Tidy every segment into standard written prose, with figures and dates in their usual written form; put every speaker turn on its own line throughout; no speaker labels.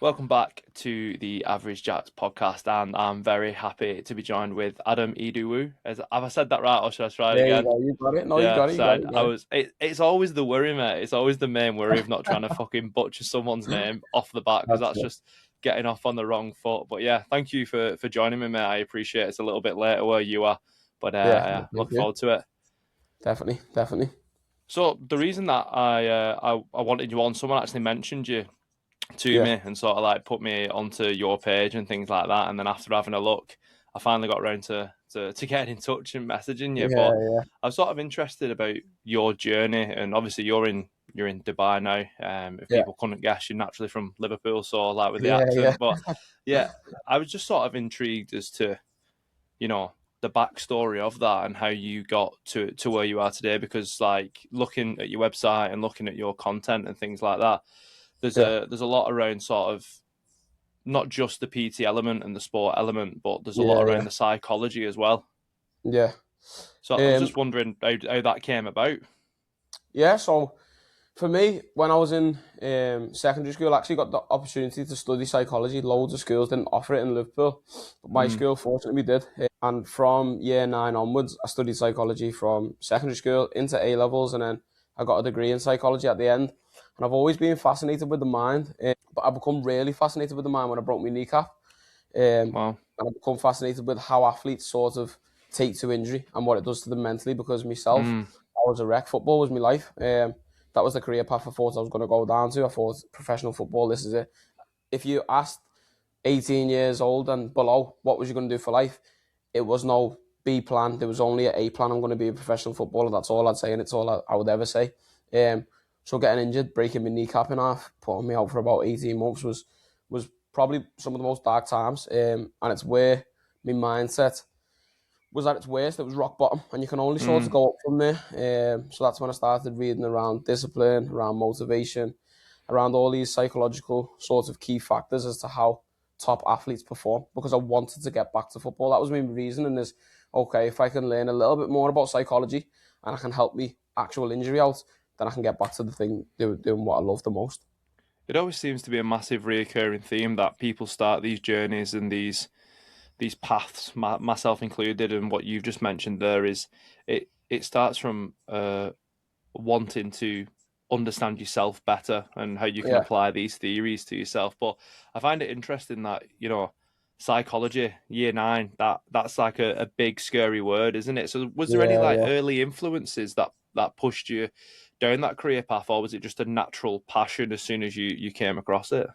Welcome back to the Average Jacks podcast, and I'm very happy to be joined with Adam Idowu. Have I said that right, or should I try it
There you
again?
go. You got it. No, you
Yeah,
got it. You got
so
it. You
I
got it.
was. It's always the worry, mate. It's always the main worry of not trying to fucking butcher someone's name off the bat because
That's
that's
it.
just getting off on the wrong foot. But yeah, thank you for joining me, mate. I appreciate it. It's a little bit later where you are, but
Yeah.
yeah,
Thank
look
you.
forward to it.
Definitely. Definitely.
So the reason that I wanted you on, someone actually mentioned you to
Yeah.
me and sort of like put me onto your page and things like that. And then after having a look, I finally got around to getting in touch and messaging you.
Yeah.
But
Yeah.
I was sort of interested about your journey, and obviously you're in Dubai now. If
Yeah.
people couldn't guess, you're naturally from Liverpool, so like with the
Yeah. Yeah.
accent. But yeah, I was just sort of intrigued as to you know the backstory of that and how you got to where you are today. Because like looking at your website and looking at your content and things like that, there's
Yeah.
a lot around sort of not just the PT element and the sport element, but there's a lot
Yeah.
around
Yeah.
the psychology as well.
Yeah.
So I was
Um.
just wondering how that came about.
Yeah. So for me, when I was in secondary school, I actually got the opportunity to study psychology. Loads of schools didn't offer it in Liverpool, but my
Mm,
school fortunately did. And from year 9 onwards, I studied psychology from secondary school into A levels, and then I got a degree in psychology at the end. And I've always been fascinated with the mind, but I become really fascinated with the mind when I broke my kneecap.
wow.
And I become fascinated with how athletes sort of take to injury and what it does to them mentally. Because myself,
Mm,
I was a wreck. Football was my life. That was the career path I thought I was going to go down to. I thought professional football, this is it. If you asked 18 years old and below, what was you going to do for life? It was no B plan. There was only an A plan. I'm going to be a professional footballer. That's all I'd say, and it's all I would ever say. So getting injured, breaking my kneecap in half, putting me out for about 18 months was probably some of the most dark times. And it's where my mindset was at its worst. It was rock bottom, and you can only sort of
mm.
go up from there. So that's when I started reading around discipline, around motivation, around all these psychological sort of key factors as to how top athletes perform. Because I wanted to get back to football. That was my reasoning. Is okay, if I can learn a little bit more about psychology and I can help me actual injury out, then I can get back to the thing doing what I love the most.
It always seems to be a massive recurring theme that people start these journeys and these paths, myself included, and what you've just mentioned there is it starts from wanting to understand yourself better and how you can
Yeah,
apply these theories to yourself. But I find it interesting that psychology year 9, that's like a big scary word, isn't it? So was there any
yeah,
like
yeah.
early influences that pushed you down that career path, or was it just a natural passion as soon as you came across it?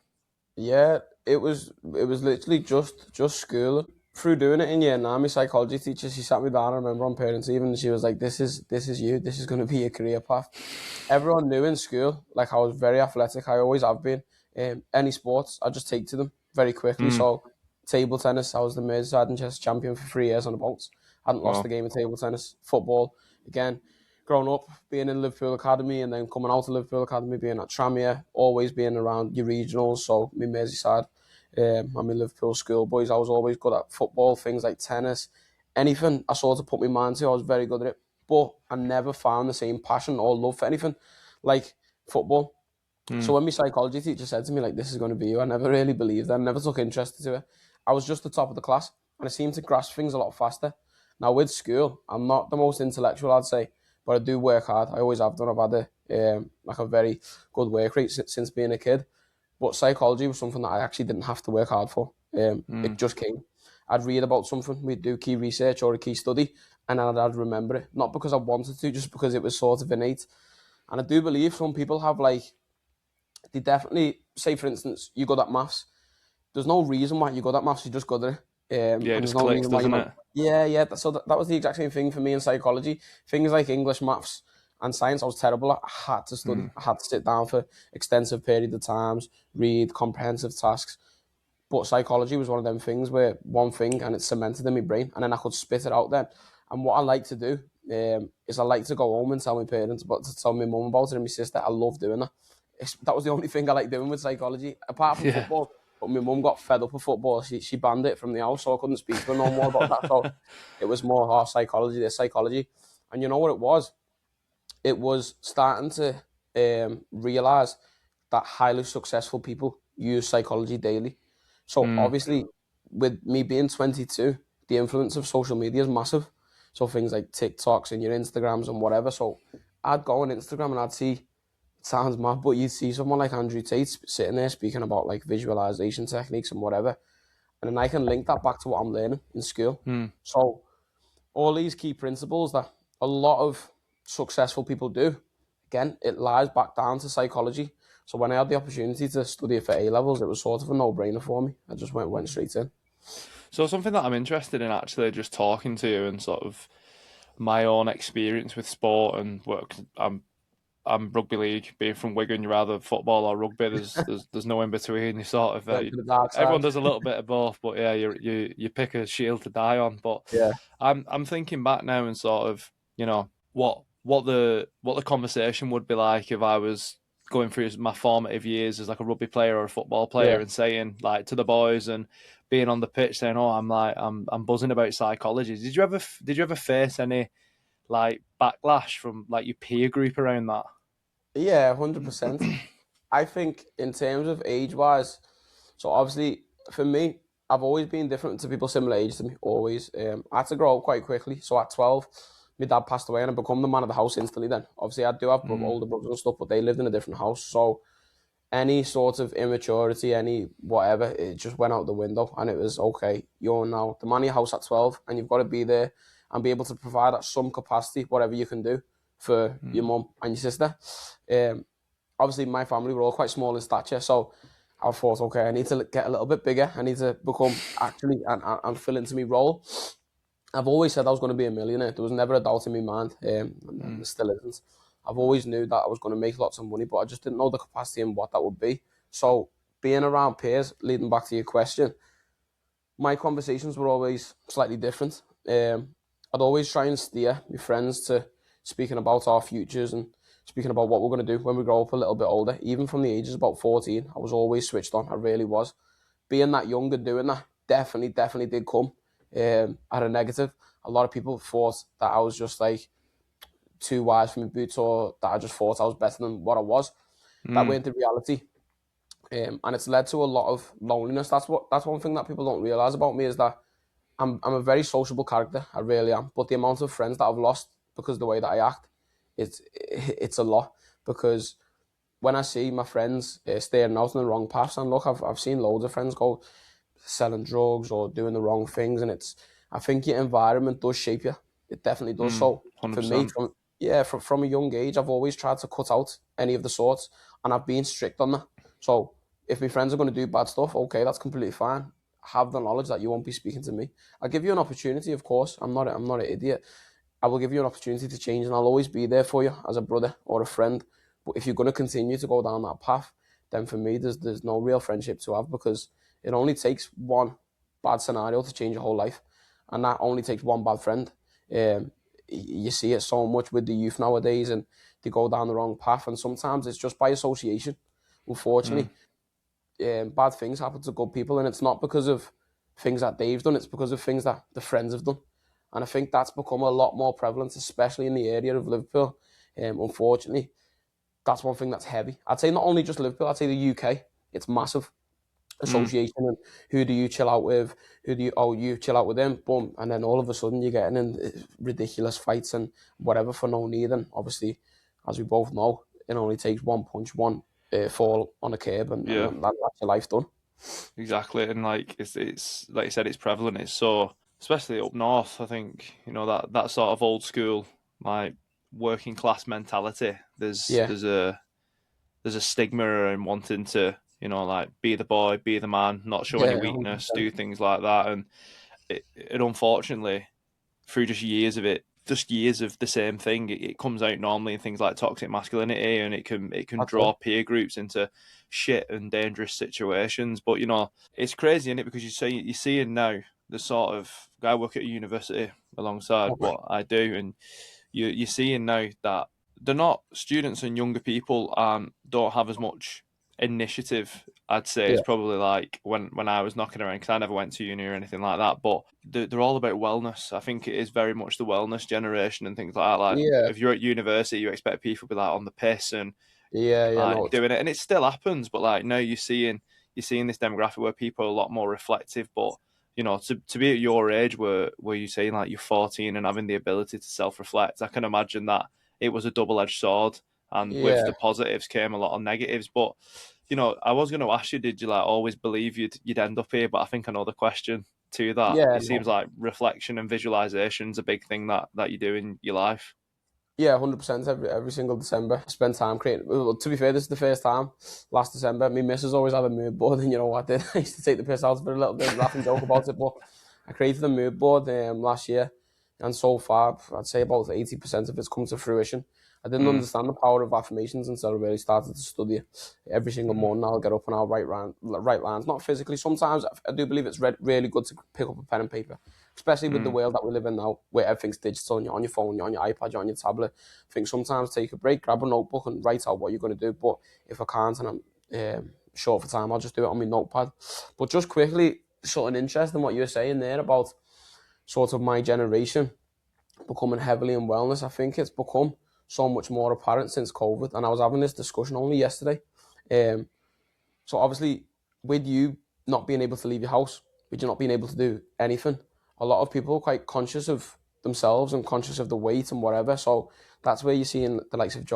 Yeah, it was literally just school. Through doing it in year nine, my psychology teacher, she sat me down, I remember on parents' evening, and she was like, this is you, this is gonna be your career path. Everyone knew in school, like I was very athletic, I always have been. Any sports, I just take to them very quickly.
Mm,
So table tennis, I was the Merseyside and chess champion for 3 years on the boats. Hadn't lost a
well,
game of table tennis. Football, again, growing up, being in Liverpool Academy and then coming out of Liverpool Academy, being at Tranmere, always being around your regionals, so me Merseyside, and my Liverpool schoolboys, I was always good at football, things like tennis, anything I sort of put my mind to, I was very good at it. But I never found the same passion or love for anything like football. So
mm,
when my psychology teacher said to me, like, this is going to be you, I never really believed it. I never took interest to it. I was just the top of the class and I seemed to grasp things a lot faster. Now, with school, I'm not the most intellectual, I'd say, but I do work hard. I always have done. I've had like a very good work rate since being a kid. But psychology was something that I actually didn't have to work hard for. It
mm.
just came. I'd read about something, we'd do key research or a key study, and then I'd remember it. Not because I wanted to, just because it was sort of innate. And I do believe some people have like, they definitely say, for instance, you good at maths. There's no reason why you're good at maths. You're just good at it.
Yeah, it
And there's
just
no
clicks,
reason why you
doesn't
might.
it?
Yeah, yeah. So that was the exact same thing for me in psychology. Things like English, maths, and science, I was terrible at. I had to study.
Mm,
I had to sit down for extensive period of times, read comprehensive tasks. But psychology was one of them things where one thing and it's cemented in my brain, and then I could spit it out then. And what I like to do is I like to go home and tell my parents, but to tell my mum about it and my sister. I love doing that. That was the only thing I like doing with psychology, apart from
yeah.
football. But my mum got fed up with football. She banned it from the house, so I couldn't speak to her no more about that. So it was more psychology, this psychology. And you know what it was? It was starting to realise that highly successful people use psychology daily. So
Mm.
obviously, with me being 22, the influence of social media is massive. So things like TikToks and your Instagrams and whatever. So I'd go on Instagram and I'd see, it sounds mad, but you'd see someone like Andrew Tate sitting there speaking about like visualization techniques and whatever. And then I can link that back to what I'm learning in school.
Mm.
So all these key principles that a lot of successful people do, again, it lies back down to psychology. So when I had the opportunity to study it for A levels, it was sort of a no-brainer for me. I just went straight in.
So something that I'm interested in actually just talking to you and sort of my own experience with sport and work. I'm rugby league. Being from Wigan, you're either football or rugby. There's no in between. You sort of
Went to the dark
everyone
side.
does a little bit of both, but yeah, you pick a shield to die on. But
Yeah,
I'm thinking back now and sort of what the conversation would be like if I was going through my formative years as like a rugby player or a football player
yeah.
and saying like to the boys and being on the pitch saying, "Oh, I'm buzzing about psychology." Did you ever face any like backlash from like your peer group around that?
Yeah, 100%. I think in terms of age-wise, so obviously for me, I've always been different to people similar age to me, always. I had to grow up quite quickly. So at 12, my dad passed away and I become the man of the house instantly then. Obviously, I do have
Mm,
older brothers and stuff, but they lived in a different house. So any sort of immaturity, any whatever, it just went out the window. And it was, okay, you're now the man of your house at 12 and you've got to be there and be able to provide at some capacity whatever you can do for your
mm,
mum and your sister. Um, Obviously, my family were all quite small in stature, so I thought, okay, I need to get a little bit bigger. I need to become actually and fill into my role. I've always said I was going to be a millionaire. There was never a doubt in my mind, and there
mm,
still isn't. I've always knew that I was going to make lots of money, but I just didn't know the capacity and what that would be. So being around peers, leading back to your question, my conversations were always slightly different. I'd always try and steer my friends to speaking about our futures and speaking about what we're going to do when we grow up a little bit older. Even from the ages of about 14, I was always switched on. I really was. Being that young and doing that definitely did come at a negative. A lot of people thought that I was just like too wise for my boots or that I just thought I was better than what I was. That
mm,
weren't the reality. And it's led to a lot of loneliness. That's one thing that people don't realize about me is that I'm a very sociable character. I really am. But the amount of friends that I've lost because of the way that I act, it's a lot. Because when I see my friends staring out on the wrong paths, and look, I've seen loads of friends go selling drugs or doing the wrong things, and I think your environment does shape you. It definitely does.
mm,
So for me,
100%.
from a young age, I've always tried to cut out any of the sorts, and I've been strict on that. So if my friends are going to do bad stuff, okay, that's completely fine. Have the knowledge that you won't be speaking to me. I'll give you an opportunity, of course. I'm not an idiot. I will give you an opportunity to change, and I'll always be there for you as a brother or a friend. But if you're going to continue to go down that path, then for me, there's no real friendship to have because it only takes one bad scenario to change your whole life, and that only takes one bad friend. You see it so much with the youth nowadays, and they go down the wrong path, and sometimes it's just by association.
Mm,
Unfortunately, bad things happen to good people, and it's not because of things that they've done; it's because of things that the friends have done. And I think that's become a lot more prevalent, especially in the area of Liverpool. Unfortunately, that's one thing that's heavy. I'd say not only just Liverpool, I'd say the UK. It's massive
mm.
association and who do you chill out with? You chill out with them, boom, and then all of a sudden you're getting in ridiculous fights and whatever for no need. And obviously, as we both know, it only takes one punch, one fall on a curb, and
Yeah,
that's your life done.
exactly. And like it's like you said, it's prevalent. It's so especially up north. I think that sort of old school like working class mentality. There's
Yeah,
there's a there's a stigma around wanting to like be the boy, be the man, not show any
yeah,
weakness,
100%.
do things like that, and it unfortunately through just years of it, just years of the same thing, it comes out normally in things like toxic masculinity, and it can
That's it.
draw peer groups into shit and dangerous situations. But it's crazy, isn't it? Because you're seeing now the sort of I work at a university alongside
Okay.
what I do, and you're seeing now that they're not students and younger people don't have as much initiative. I'd say it's
Yeah,
probably like when I was knocking around because I never went to uni or anything like that. But they're all about wellness. I think it is very much the wellness generation and things like that. Like
yeah,
if you're at university, you expect people to be like on the piss and
yeah, yeah.
like
No,
doing it, and it still happens. But like now you're seeing you're seeing this demographic where people are a lot more reflective. But to be at your age, where you're saying like you're 14 and having the ability to self-reflect, I can imagine that it was a double-edged sword, and with
Yeah,
the positives came a lot of negatives. But I was going to ask you, did you like always believe you'd end up here? But I think another question to that,
yeah,
it seems
no.
like reflection and visualization is a big thing that you do in your life.
Yeah, 100%. Every single December, I spend time creating. Well, to be fair, this is the first time. Last December, my missus always had a mood board, and you know what I did? I used to take the piss out of it a little bit, laugh and joke about it. But I created a mood board last year, and so far, I'd say about 80% of it's come to fruition. I didn't
Mm,
understand the power of affirmations until I really started to study it. Every single
mm,
morning, I'll get up and I'll write lines, not physically. Sometimes I do believe it's really good to pick up a pen and paper, especially with the
mm.
world that we live in now, where everything's digital. And you're on your phone, you're on your iPad, you're on your tablet. I think sometimes take a break, grab a notebook, and write out what you're going to do. But if I can't and I'm short for time, I'll just do it on my notepad. But just quickly, sort of interest in what you were saying there about sort of my generation becoming heavily in wellness. I think it's become so much more apparent since COVID. And I was having this discussion only yesterday. Um, so obviously, with you not being able to leave your house, with you not being able to do anything, a lot of people are quite conscious of themselves and conscious of the weight and whatever. So that's where you're seeing the likes of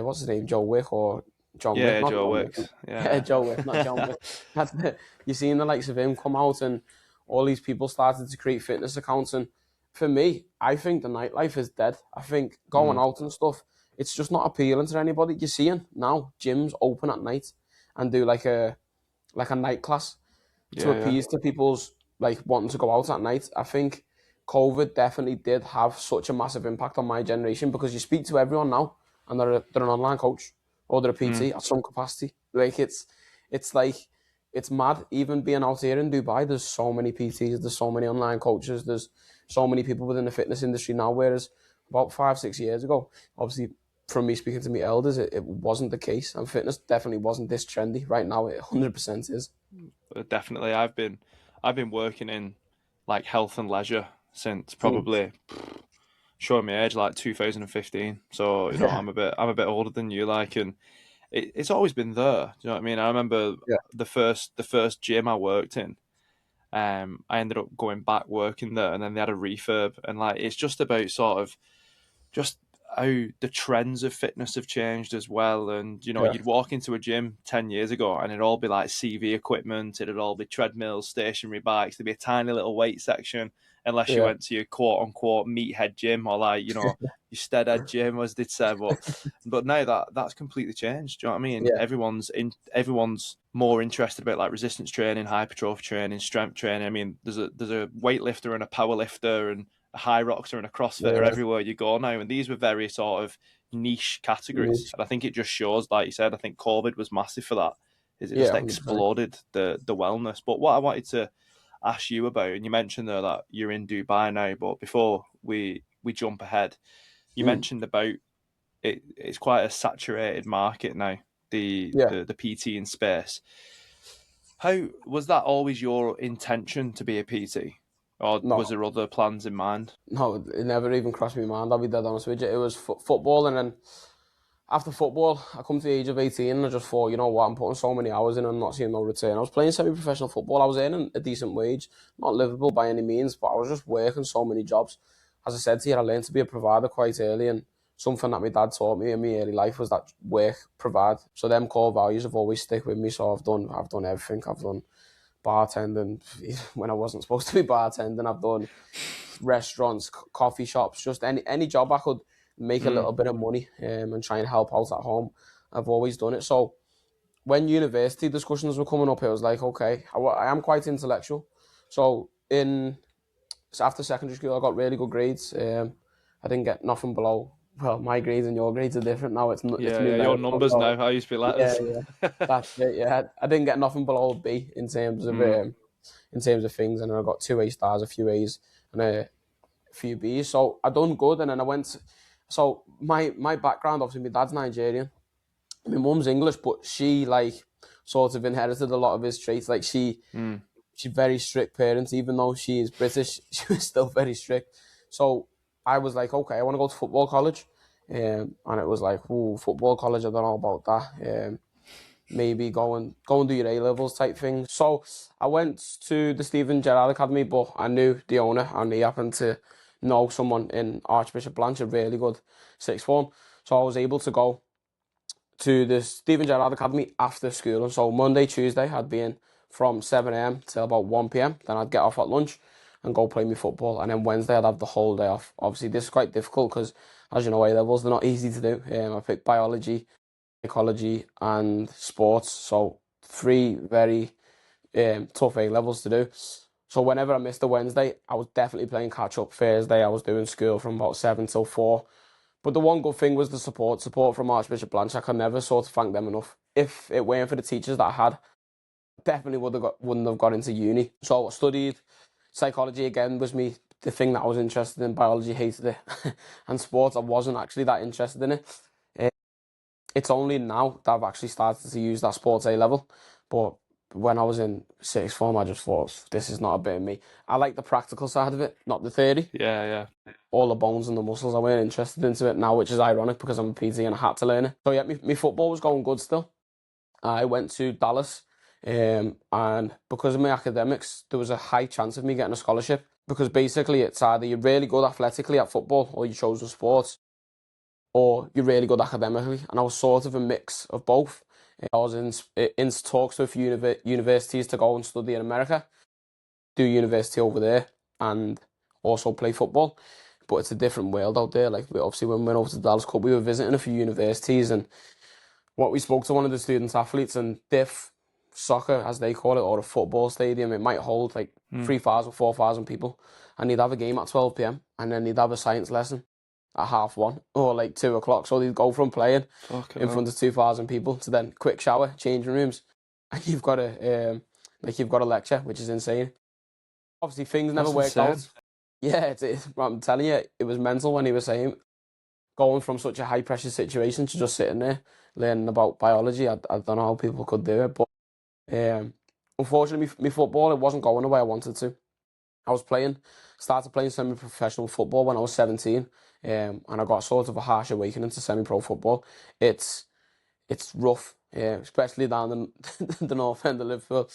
what's his name, Joe Wick or John Wick,
Yeah,
not
Joe
John
Wicks.
Wick. Yeah,
Yeah.
Joe Wick, not John Wick. You're seeing the likes of him come out and all these people started to create fitness accounts. And for me, I think the nightlife is dead. I think going
Mm,
out and stuff, it's just not appealing to anybody. You're seeing now gyms open at night and do like a night class to
yeah, yeah.
appease to people's like wanting to go out at night. I think COVID definitely did have such a massive impact on my generation because you speak to everyone now and they're an online coach or they're a
Mm.
PT at some capacity. Like it's like it's mad. Even being out here in Dubai, there's so many PTs, there's so many online coaches, there's so many people within the fitness industry now. Whereas about 5, 6 years ago, obviously from me speaking to my elders, it wasn't the case, and fitness definitely wasn't this trendy. Right now, it 100% is.
Definitely. I've been working in like health and leisure since
Mm.
probably showing my age like 2015. So
Yeah,
I'm a bit older than you, like, and it's always been there. Do you know what I mean? I remember
yeah,
the first gym I worked in. I ended up going back working there, and then they had a refurb, and like it's just about sort of just how the trends of fitness have changed as well. And
yeah,
you'd walk into a gym 10 years ago and it'd all be like CV equipment, it'd all be treadmills, stationary bikes, there'd be a tiny little weight section, unless you
yeah,
went to your quote unquote meathead gym or like, your steadhead gym, as they'd say. But now that's completely changed. Do you know what I mean?
yeah,
Everyone's more interested about like resistance training, hypertrophy training, strength training. I mean, there's a weightlifter and a power lifter and a high roxer and a crossfitter
yeah.
everywhere you go now, and these were very sort of niche categories.
Niche.
And I think it just shows, like you said, I think COVID was massive for that. Is it just
Yeah, 100%.
exploded the wellness? But what I wanted to ask you about, and you mentioned there that you're in Dubai now, but before we jump ahead, you
Mm.
mentioned about it's quite a saturated market now, the
Yeah,
the, the PT in space. How was that always your intention to be a PT? Or was
no,
there other plans in mind?
no, it never even crossed my mind. I'll be dead honest with you. It was football, and then after football, I come to the age of 18 and I just thought, you know what, I'm putting so many hours in and not seeing no return. I was playing semi-professional football. I was earning a decent wage, not livable by any means, but I was just working so many jobs. As I said to you, I learned to be a provider quite early, and something that my dad taught me in my early life was that work, provide. So them core values have always stick with me. So I've done everything. I've done bartending when I wasn't supposed to be bartending. I've done restaurants, coffee shops, just any job I could make a
Mm,
little bit of money and try and help out at home. I've always done it. So when university discussions were coming up, it was like, okay, I am quite intellectual. So after secondary school, I got really good grades. I didn't get nothing below. Well, my grades and your grades are different now. It's
yeah,
moved
yeah.
very
Your numbers
well.
now. I used to be
Yeah,
letters.
yeah, that's it. Yeah, I didn't get nothing below a B
Mm,
in terms of things, and I got two A stars, a few A's, and a few B's. So I done good, and then I went. So my background, obviously, my dad's Nigerian, my mum's English, but she like sort of inherited a lot of his traits. Like
mm.
she's very strict parents, even though she is British, she was still very strict. So I was like, okay, I want to go to football college, and it was like, ooh, football college, I don't know about that. maybe go and do your A levels type thing. So I went to the Stephen Gerrard Academy, but I knew the owner and he happened to know someone in Archbishop Blanche, a really good sixth form. So I was able to go to the Stephen Gerrard Academy after school. And so Monday, Tuesday, I'd be in from 7 a.m. till about 1 p.m. Then I'd get off at lunch and go play my football. And then Wednesday, I'd have the whole day off. Obviously, this is quite difficult because, as you know, A levels, they're not easy to do. I picked biology, psychology, and sports. So three very tough A levels to do. So whenever I missed a Wednesday, I was definitely playing catch up. Thursday, I was doing school from about 7 till 4. But the one good thing was the support from Archbishop Blanche. I can never sort of thank them enough. If it weren't for the teachers that I had, definitely wouldn't have got into uni. So I studied psychology again. Was me the thing that I was interested in. Biology, hated it, and sports I wasn't actually that interested in it. Eh, It's only now that I've actually started to use that sports A level. But when I was in sixth form, I just thought this is not a bit of me. I like the practical side of it, not the theory.
Yeah, yeah.
All the bones and the muscles. I weren't interested into it now, which is ironic because I'm a PT and I had to learn it. So yeah, my football was going good still. I went to Dallas, and because of my academics, there was a high chance of me getting a scholarship. Because basically, it's either you're really good athletically at football, or you chosen sports, or you're really good academically. And I was sort of a mix of both. I was in talks with universities to go and study in America, do university over there, and also play football. But it's a different world out there. Like, obviously, when we went over to the Dallas Cup, we were visiting a few universities, and what we spoke to one of the student athletes, and diff soccer, as they call it, or a football stadium, it might hold like 3,000, 4,000 people, and he'd have a game at 12 p.m. and then he'd have a science lesson at 1:30 or like 2 o'clock. So they'd go from playing
Fucking
in
hell.
front of 2,000 people to then quick shower, changing rooms, and you've got a lecture, which is insane. Obviously, things never
That's
worked
insane.
out. Yeah, I'm telling you, it was mental when he was saying going from such a high pressure situation to just sitting there learning about biology. I don't know how people could do it, but um, unfortunately, my football it wasn't going the way I wanted to. I was started playing semi-professional football when I was 17, and I got sort of a harsh awakening to semi-pro football. It's it's rough, especially down the north end of Liverpool.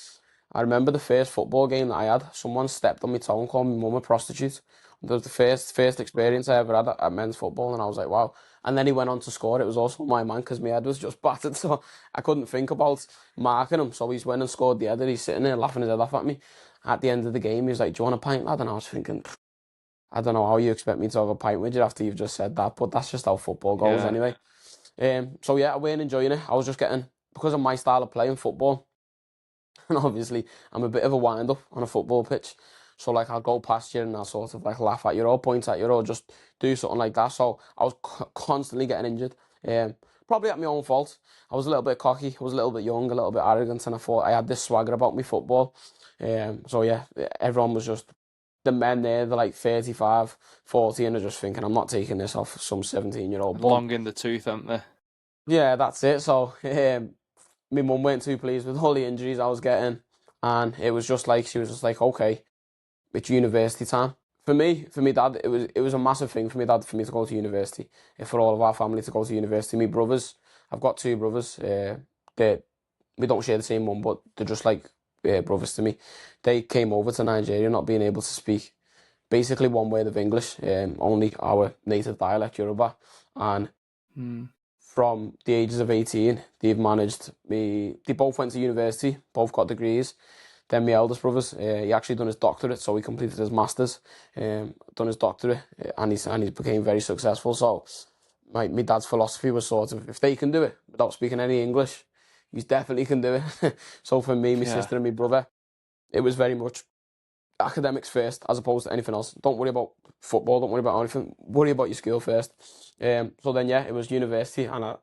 I remember the first football game that I had. Someone stepped on my toe and called my mum a prostitute. That was the first experience I ever had at men's football, and I was like, wow. And then he went on to score. It was also my man because my head was just battered, so I couldn't think about marking him. So he's went and scored the header. He's sitting there laughing his head off at me. At the end of the game, he was like, "Do you want a pint, lad?" And I was thinking, I don't know how you expect me to have a pint with you after you've just said that, but that's just how football goes
Yeah.
anyway. So yeah, I weren't enjoying it. I was just getting, because of my style of playing football, and obviously I'm a bit of a wind up on a football pitch. So like I'll go past you and I'll sort of like laugh at you or point at you or just do something like that. So I was constantly getting injured. Probably at my own fault. I was a little bit cocky, I was a little bit young, a little bit arrogant, and I thought I had this swagger about me football. So yeah, everyone was just, the men there, they're like 35, 40, and they're just thinking, I'm not taking this off some 17-year-old bum.
Long in the tooth, aren't they?
Yeah, that's it. So my mum weren't too pleased with all the injuries I was getting, and it was just like she was just like, okay, it's university time. For me, dad, it was a massive thing for me, dad, for me to go to university. For all of our family to go to university. My brothers, I've got two brothers. They we don't share the same mum, but they're just like brothers to me. They came over to Nigeria not being able to speak basically one word of English, only our native dialect Yoruba, and
Mm.
from the ages of 18, they've managed me. They both went to university, both got degrees. Then my eldest brother's, he actually done his doctorate, so he completed his masters, done his doctorate, and he became very successful. So my dad's philosophy was sort of, if they can do it without speaking any English, you definitely can do it. So for me, my
Yeah.
sister and my brother, it was very much academics first as opposed to anything else. Don't worry about football, don't worry about anything. Worry about your school first. So then yeah, it was university, and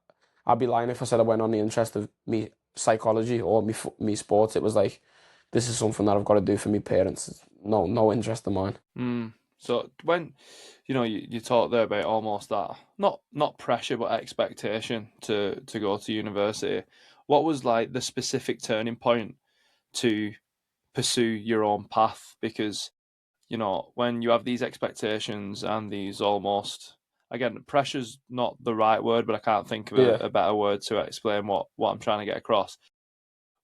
I'd be lying if I said I went on the interest of me psychology or me sports. It was like, this is something that I've got to do for me parents. No interest of mine.
Mm. So when you talked there about almost that not pressure but expectation to go to university, what was like the specific turning point to pursue your own path? Because when you have these expectations and these almost again, pressure's not the right word, but I can't think of
Yeah.
a better word to explain what I'm trying to get across.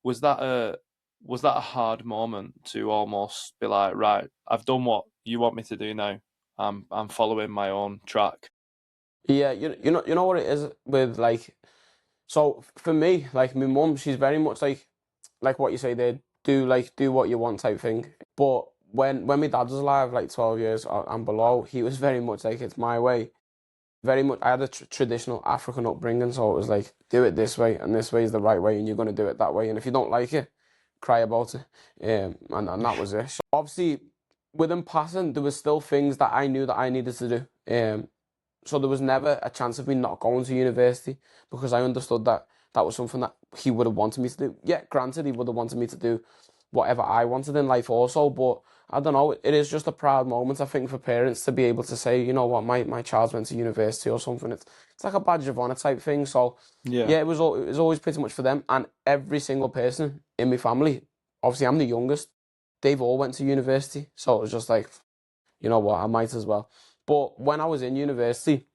Was that a hard moment to almost be like, right, I've done what you want me to do now. I'm following my own track.
Yeah, you know what it is with like, so for me, like my mum, she's very much like what you say there, do what you want type thing. But when my dad was alive, like 12 years and below, he was very much like, it's my way. Very much, I had a traditional African upbringing, so it was like, do it this way, and this way is the right way, and you're going to do it that way. And if you don't like it, cry about it. And that was it. So obviously, with him passing, there was still things that I knew that I needed to do. So there was never a chance of me not going to university because I understood that that was something that he would have wanted me to do. Yeah, granted, he would have wanted me to do whatever I wanted in life also, but I don't know, it is just a proud moment, I think, for parents to be able to say, you know what, my child's went to university or something. It's like a badge of honour type thing. So
Yeah.
yeah, it was always pretty much for them. And every single person in my family, obviously I'm the youngest, they've all went to university. So it was just like, you know what, I might as well. But when I was in university,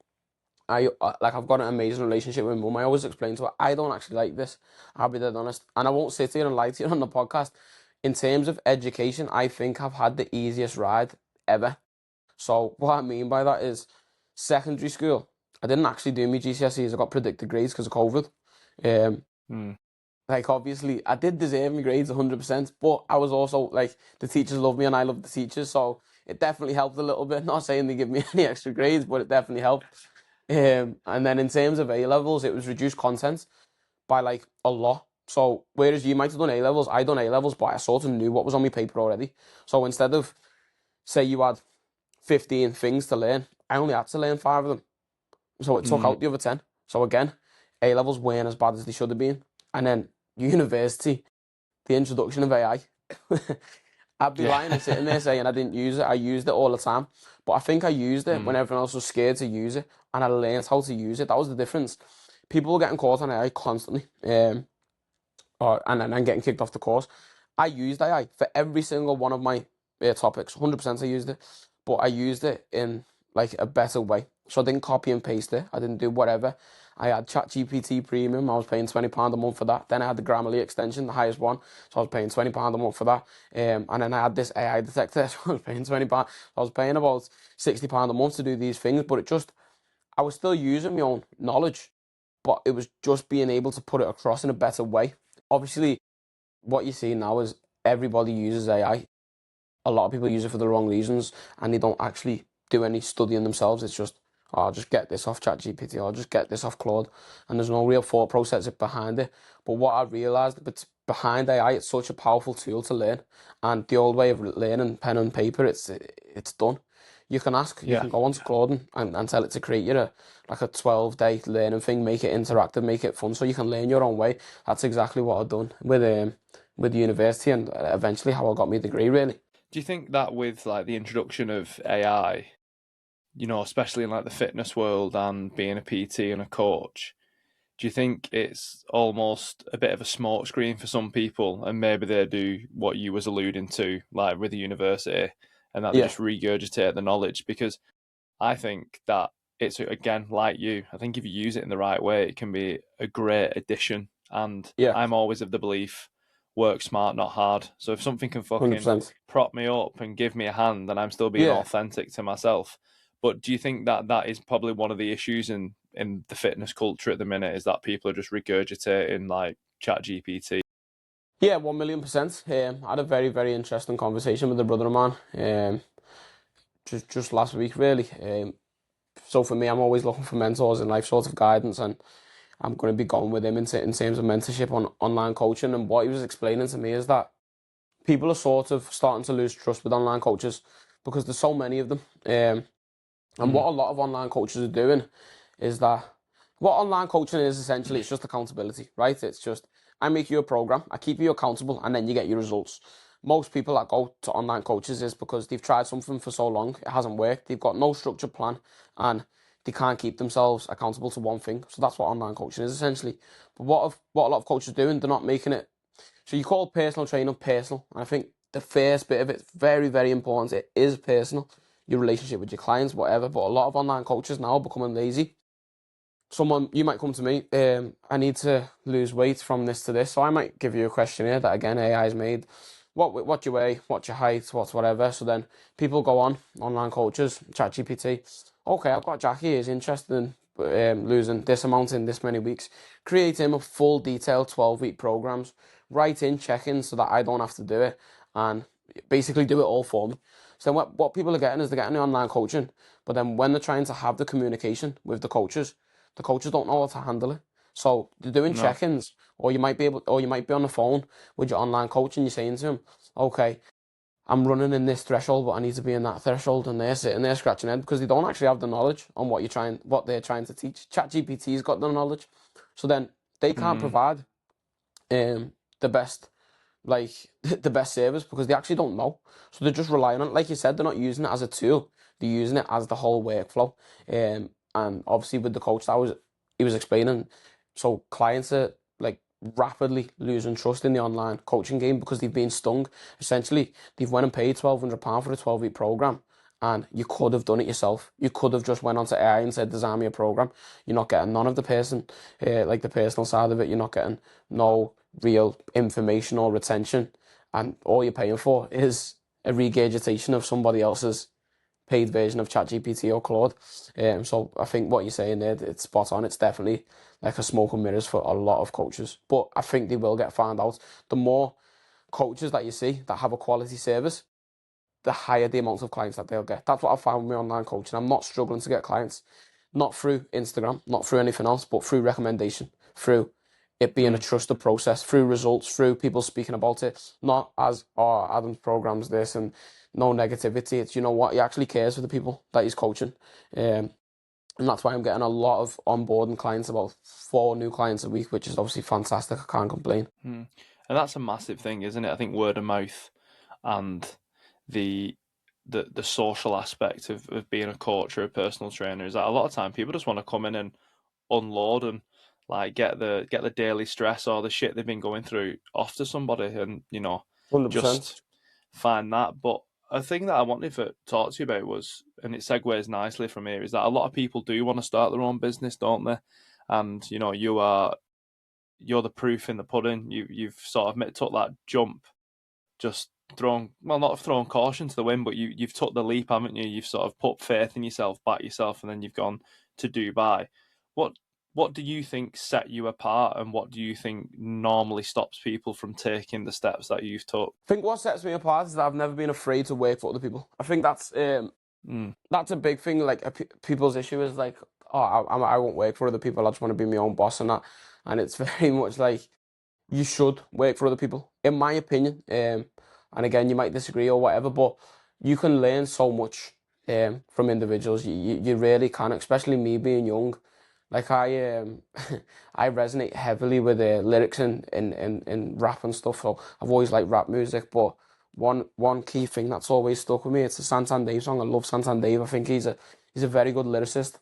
I've got an amazing relationship with mum. I always explain to her, I don't actually like this. I'll be dead honest, and I won't sit here and lie to you on the podcast. In terms of education, I think I've had the easiest ride ever. So what I mean by that is secondary school. I didn't actually do my GCSEs. I got predicted grades because of COVID. Um,
Mm.
like obviously I did deserve my grades 100%, but I was also like the teachers loved me and I loved the teachers, so it definitely helped a little bit. Not saying they give me any extra grades, but it definitely helped. And then in terms of A levels, it was reduced content by like a lot. So whereas you might have done A levels, I done A levels, but I sort of knew what was on my paper already. So instead of say you had 15 things to learn, I only had to learn 5 of them. So it took
Mm.
out the other 10. So again, A levels weren't as bad as they should have been. And then university, the introduction of AI. I'd be
Yeah.
lying and sitting there saying I didn't use it. I used it all the time. But I think I used it when
Mm.
everyone else was scared to use it. And I learned how to use it. That was the difference. People were getting caught on AI constantly. And getting kicked off the course. I used AI for every single one of my topics. 100% I used it. But I used it in like a better way. So I didn't copy and paste it. I didn't do whatever. I had ChatGPT Premium. I was paying £20 a month for that. Then I had the Grammarly extension, the highest one. So I was paying £20 a month for that. And then I had this AI detector. So I was paying £20. So I was paying about £60 a month to do these things. But I was still using my own knowledge. But it was just being able to put it across in a better way. Obviously, what you see now is everybody uses AI. A lot of people use it for the wrong reasons and they don't actually do any studying themselves. It's just, oh, I'll just get this off ChatGPT or I'll just get this off Claude. And there's no real thought process behind it. But what I realised, but behind AI, it's such a powerful tool to learn. And the old way of learning pen and paper, it's done. You can ask, you
Yeah.
can go onto Claude and tell it to create you like a 12-day learning thing, make it interactive, make it fun so you can learn your own way. That's exactly what I've done with university and eventually how I got my degree, really.
Do you think that with like the introduction of AI, especially in like the fitness world and being a PT and a coach, do you think it's almost a bit of a smokescreen for some people, and maybe they do what you was alluding to, like with the university, and that they
Yeah,
just regurgitate the knowledge? Because I think that it's, again, like you, I think if you use it in the right way, it can be a great addition. And
yeah,
I'm always of the belief, work smart, not hard. So if something can fucking
100%.
prop me up and give me a hand, then I'm still being
Yeah,
authentic to myself. But do you think that that is probably one of the issues in the fitness culture at the minute, is that people are just regurgitating like Chat GPT?
yeah, 1,000,000%. I had a very, very interesting conversation with a brother of mine just last week, really. So for me, I'm always looking for mentors in life, sort of guidance, and I'm going to be going with him in terms of mentorship on online coaching. And what he was explaining to me is that people are sort of starting to lose trust with online coaches because there's so many of them. And what
Mm.
a lot of online coaches are doing is that what online coaching is essentially, it's just accountability, right? It's just, I make you a program, I keep you accountable, and then you get your results. Most people that go to online coaches is because they've tried something for so long, it hasn't worked, they've got no structured plan, and they can't keep themselves accountable to one thing. So that's what online coaching is essentially. But what a lot of coaches are doing, they're not making it. So you call personal training personal, and I think the first bit of it's very, very important. It is personal. your relationship with your clients, whatever. But a lot of online coaches now are becoming lazy. You might come to me, I need to lose weight from this to this. So I might give you a questionnaire that again AI's made. What you weigh, what's your height, what's whatever. So then people go on, online coaches, ChatGPT. Okay, I've got Jackie, he's interested in losing this amount in this many weeks. Create him a full detailed 12-week programs. Write in check-ins so that I don't have to do it, and basically do it all for me. So then what people are getting is they're getting the online coaching, but then when they're trying to have the communication with the coaches don't know how to handle it. So they're doing
No.
check-ins, or you might be on the phone with your online coach and you're saying to him, okay, I'm running in this threshold, but I need to be in that threshold, and they're sitting there scratching their head because they don't actually have the knowledge on what they're trying to teach. ChatGPT's got the knowledge, so then they can't
Mm.
provide the best like the best service because they actually don't know. So they're just relying on it. Like you said, they're not using it as a tool. They're using it as the whole workflow. And obviously with the coach he was explaining, so clients are like rapidly losing trust in the online coaching game because they've been stung. Essentially, they've went and paid £1,200 for a 12-week program. And you could have done it yourself. You could have just went onto AI and said, design me a program. You're not getting none of the like the personal side of it. You're not getting no real information or retention. And all you're paying for is a regurgitation of somebody else's paid version of ChatGPT or Claude. So I think what you're saying there, it's spot on. It's definitely like a smoke and mirrors for a lot of coaches. But I think they will get found out. The more coaches that you see that have a quality service, the higher the amount of clients that they'll get. That's what I found with my online coaching. I'm not struggling to get clients, not through Instagram, not through anything else, but through recommendation, through it being a
Mm.
trusted process, through results, through people speaking about it, not as, oh, Adam's program's this and no negativity. It's, you know what, he actually cares for the people that he's coaching. And that's why I'm getting a lot of onboarding clients, about 4 new clients a week, which is obviously fantastic. I can't complain.
Mm. And that's a massive thing, isn't it? I think word of mouth and the the social aspect of being a coach or a personal trainer is that a lot of time people just want to come in and unload and like get the daily stress or the shit they've been going through off to somebody, and
100%.
just find that. But a thing that I wanted to talk to you about was, and it segues nicely from here, is that a lot of people do want to start their own business, don't they? And you're the proof in the pudding. You've sort of took that jump, just thrown, well, not thrown caution to the wind, but you've took the leap, haven't you? You've sort of put faith in yourself, back yourself, and then you've gone to Dubai. What what do you think set you apart, and what do you think normally stops people from taking the steps that you've took?
I think what sets me apart is that I've never been afraid to work for other people. I think
Mm,
that's a big thing. Like people's issue is like, oh, I won't work for other people. I just want to be my own boss and that. And it's very much like you should work for other people, in my opinion. And again, you might disagree or whatever, but you can learn so much from individuals. You really can, especially me being young. Like I resonate heavily with lyrics in rap and stuff. So I've always liked rap music, but one key thing that's always stuck with me, it's a Santan Dave song. I love Santan Dave. I think he's a very good lyricist,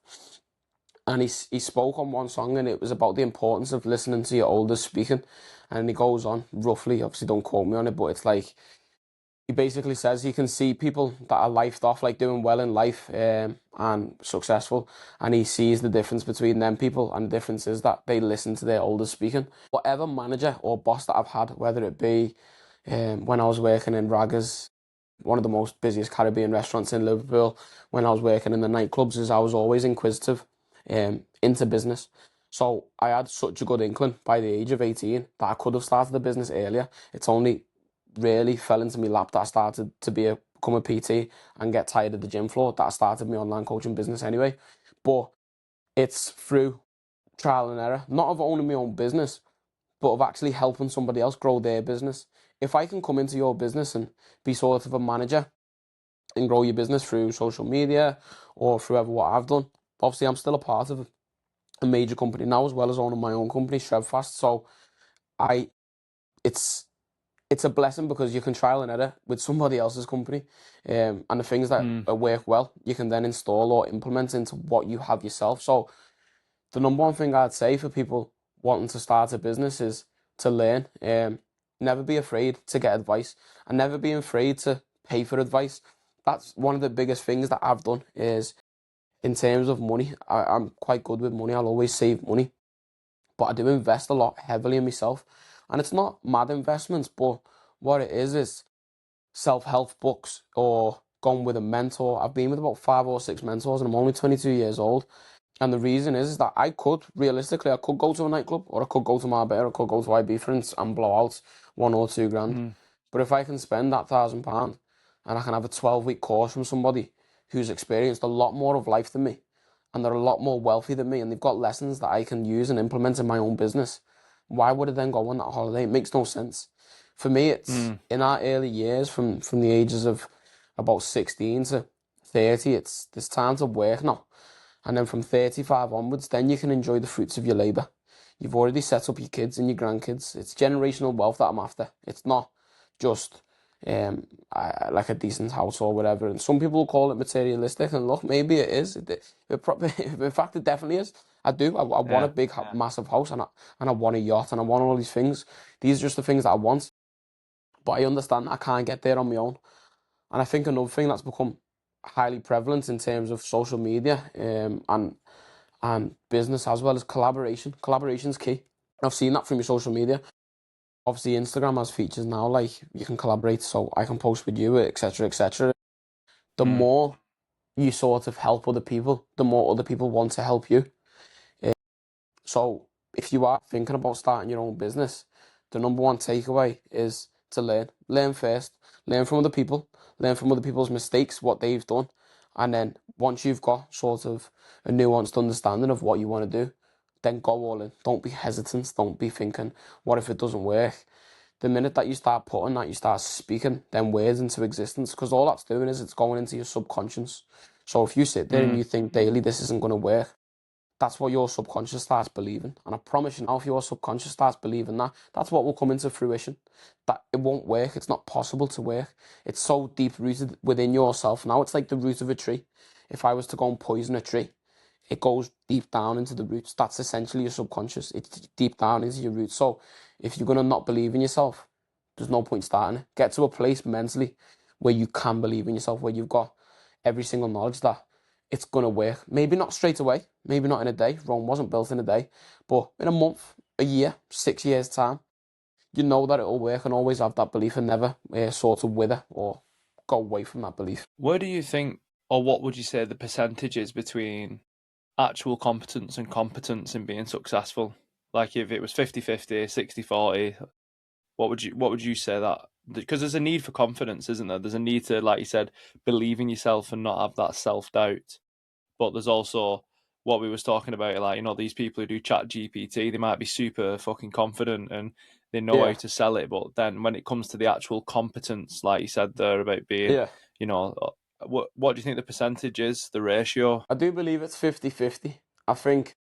and he spoke on one song, and it was about the importance of listening to your elders speaking. And he goes on roughly, obviously don't quote me on it, but it's like he basically says he can see people that are lifed off, like doing well in life and successful, and he sees the difference between them people, and the difference is that they listen to their elders speaking. Whatever manager or boss that I've had, whether it be when I was working in Raggers, one of the most busiest Caribbean restaurants in Liverpool, when I was working in the nightclubs, is I was always inquisitive into business. So I had such a good inkling by the age of 18 that I could have started the business earlier. It's only really fell into my lap that I started to become a PT and get tired of the gym floor that I started my online coaching business anyway. But it's through trial and error, not of owning my own business, but of actually helping somebody else grow their business. If I can come into your business and be sort of a manager and grow your business through social media or through what I've done, obviously I'm still a part of a major company now as well as owning my own company, Shredfast. So I, it's it's a blessing because you can trial and error with somebody else's company, and the things that
mm,
work well, you can then install or implement into what you have yourself. So the number one thing I'd say for people wanting to start a business is to learn. Never be afraid to get advice, and never be afraid to pay for advice. that's one of the biggest things that I've done is in terms of money. I'm quite good with money. I'll always save money, but I do invest a lot heavily in myself. And it's not mad investments, but what it is self-help books or going with a mentor. I've been with about 5 or 6 mentors and I'm only 22 years old. And the reason is that realistically, I could go to a nightclub or I could go to Marbella or I could go to Ibiza and blow out 1 or 2 grand.
Mm.
But if I can spend that £1,000 and I can have a 12-week course from somebody who's experienced a lot more of life than me and they're a lot more wealthy than me and they've got lessons that I can use and implement in my own business, why would I then go on that holiday? It makes no sense. For me, it's
Mm.
in our early years, from the ages of about 16 to 30, there's time to work now. And then from 35 onwards, then you can enjoy the fruits of your labour. You've already set up your kids and your grandkids. It's generational wealth that I'm after. It's not just like a decent house or whatever. And some people call it materialistic, and look, maybe it is. In fact, it definitely is. I do. I want a
Yeah.
big, massive house, and I want a yacht, and I want all these things. These are just the things that I want. But I understand I can't get there on my own. And I think another thing that's become highly prevalent in terms of social media and business as well is collaboration. Collaboration's key. I've seen that from your social media. Obviously, Instagram has features now like you can collaborate, so I can post with you, etc., etc. The
Mm.
more you sort of help other people, the more other people want to help you. So if you are thinking about starting your own business, the number one takeaway is to learn. Learn first. Learn from other people. Learn from other people's mistakes, what they've done. And then once you've got sort of a nuanced understanding of what you want to do, then go all in. Don't be hesitant. Don't be thinking, what if it doesn't work? The minute that you start putting that, you start speaking them words into existence, because all that's doing is it's going into your subconscious. So if you sit there and
Mm.
you think daily, this isn't going to work, that's what your subconscious starts believing. And I promise you now, if your subconscious starts believing that, that's what will come into fruition. That it won't work. It's not possible to work. It's so deep rooted within yourself. Now it's like the root of a tree. If I was to go and poison a tree, it goes deep down into the roots. That's essentially your subconscious. It's deep down into your roots. So if you're going to not believe in yourself, there's no point starting it. Get to a place mentally where you can believe in yourself, where you've got every single knowledge that it's going to work. Maybe not straight away, maybe not in a day. Rome wasn't built in a day, but in a month, a year, 6 years' time, you know that it'll work, and always have that belief and never sort of wither or go away from that belief.
Where do you think, or what would you say the percentage is between actual competence in being successful? Like if it was 50-50, 60-40, what would you say that? Because there's a need for confidence, isn't there? There's a need to, like you said, believe in yourself and not have that self-doubt. But there's also what we was talking about, like, these people who do chat GPT, they might be super fucking confident and they know how
Yeah,
to sell it, but then when it comes to the actual competence, like you said there about being,
yeah.
what do you think the percentage is, the ratio?
I do believe it's 50-50. I think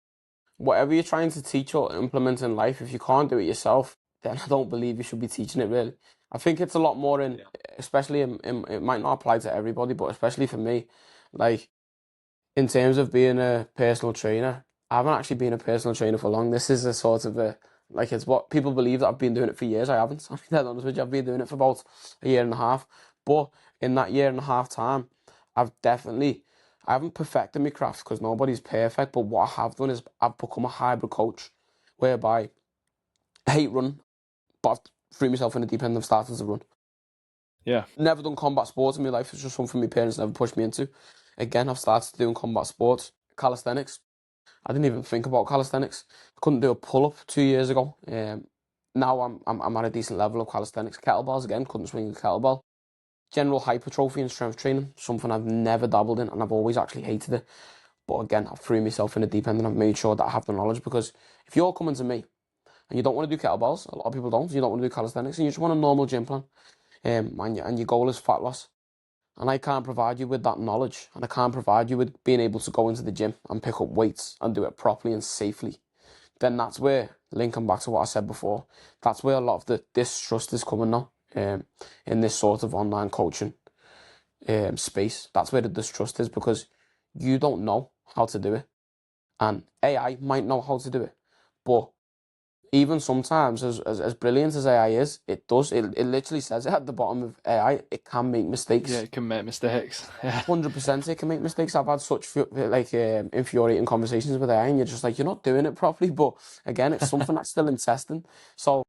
whatever you're trying to teach or implement in life, if you can't do it yourself, then I don't believe you should be teaching it really. I think it's a lot more especially it might not apply to everybody, but especially for me, like in terms of being a personal trainer, I haven't actually been a personal trainer for long. This is a sort of like it's what people believe that I've been doing it for years. I haven't. I'll be dead honest with you. I've been doing it for about a year and a half. But in that year and a half time, I haven't perfected my craft because nobody's perfect. But what I have done is I've become a hybrid coach, whereby I hate running, but I've threw myself in the deep end and started to run.
Yeah.
Never done combat sports in my life. It's just something my parents never pushed me into. Again, I've started doing combat sports, calisthenics. I didn't even think about calisthenics. I couldn't do a pull up 2 years ago. Now I'm at a decent level of calisthenics. Kettlebells again, couldn't swing a kettlebell. General hypertrophy and strength training, something I've never dabbled in and I've always actually hated it. But again, I've threw myself in the deep end and I've made sure that I have the knowledge, because if you're coming to me and you don't want to do kettlebells, a lot of people don't, you don't want to do calisthenics and you just want a normal gym plan, and your goal is fat loss, and I can't provide you with that knowledge, and I can't provide you with being able to go into the gym and pick up weights and do it properly and safely, then that's where, linking back to what I said before, that's where a lot of the distrust is coming now, in this sort of online coaching space. That's where the distrust is, because you don't know how to do it, and AI might know how to do it, but even sometimes, as brilliant as AI is, it literally says it at the bottom of AI, it can make
Yeah,
mistakes.
it can make mistakes. Yeah.
100% it can make mistakes. I've had such infuriating conversations with AI, and you're just like, you're not doing it properly. But again, it's something that's still in testing. So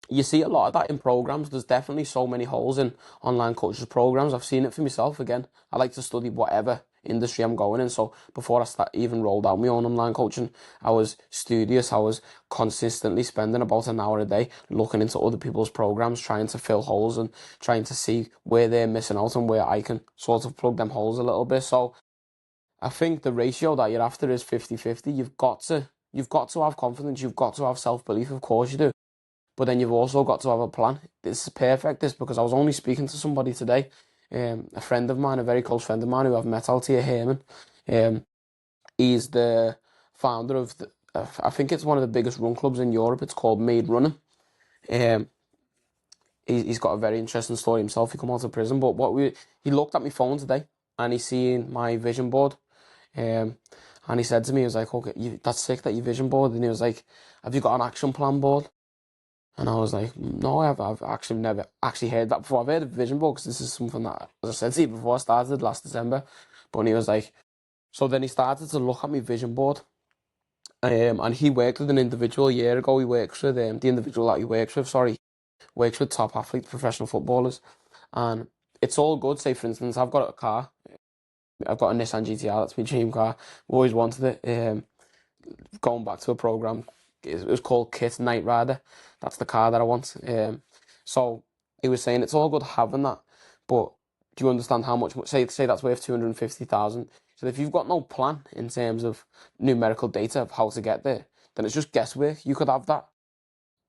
you see a lot of that in programs. There's definitely so many holes in online coaches programs. I've seen it for myself. Again, I like to study whatever industry I'm going in. So before even rolled out my own online coaching, I was studious. I was consistently spending about an hour a day looking into other people's programs, trying to fill holes and trying to see where they're missing out and where I can sort of plug them holes a little bit. So I think the ratio that you're after is 50-50. You've got to have confidence. You've got to have self-belief. Of course you do. But then you've also got to have a plan. This is perfect, this, because I was only speaking to somebody today, a friend of mine, a very close friend of mine who I've met out here, Herman. Um, he's the founder of, I think it's one of the biggest run clubs in Europe. It's called Made Running. Um, he's got a very interesting story himself. He come out of prison, but he looked at my phone today and he seen my vision board. Um, and he said to me, he was like, okay, that's sick that you vision board. And he was like, have you got an action plan board? And I was like, no, I've actually never actually heard that before. I've heard of vision board because this is something that, as I said to you before I started last December. But he was like, so then he started to look at my vision board. And he worked with an individual a year ago. He works with, the individual that he works with, sorry, works with top athletes, professional footballers. And it's all good. Say, for instance, I've got a car. I've got a Nissan GTR. That's my dream car. I've always wanted it. Going back to a program, it was called Kit Knight Rider. That's the car that I want. So he was saying it's all good having that, but do you understand how much? Say that's worth 250,000. So if you've got no plan in terms of numerical data of how to get there, then it's just guesswork. You could have that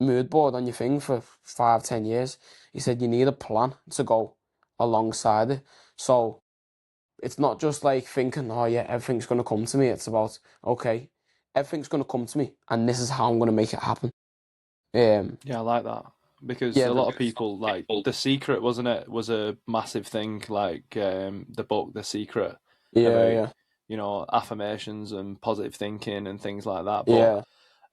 mood board on your thing for 5, 10 years. He said you need a plan to go alongside it. So it's not just like thinking, oh yeah, everything's going to come to me. It's about, okay, everything's going to come to me and this is how I'm going to make it happen.
Yeah, I like that because
Yeah,
a lot of people like The Secret, wasn't it? Was a massive thing. Like the book, The Secret,
yeah,
about
yeah,
affirmations and positive thinking and things like that. But
yeah,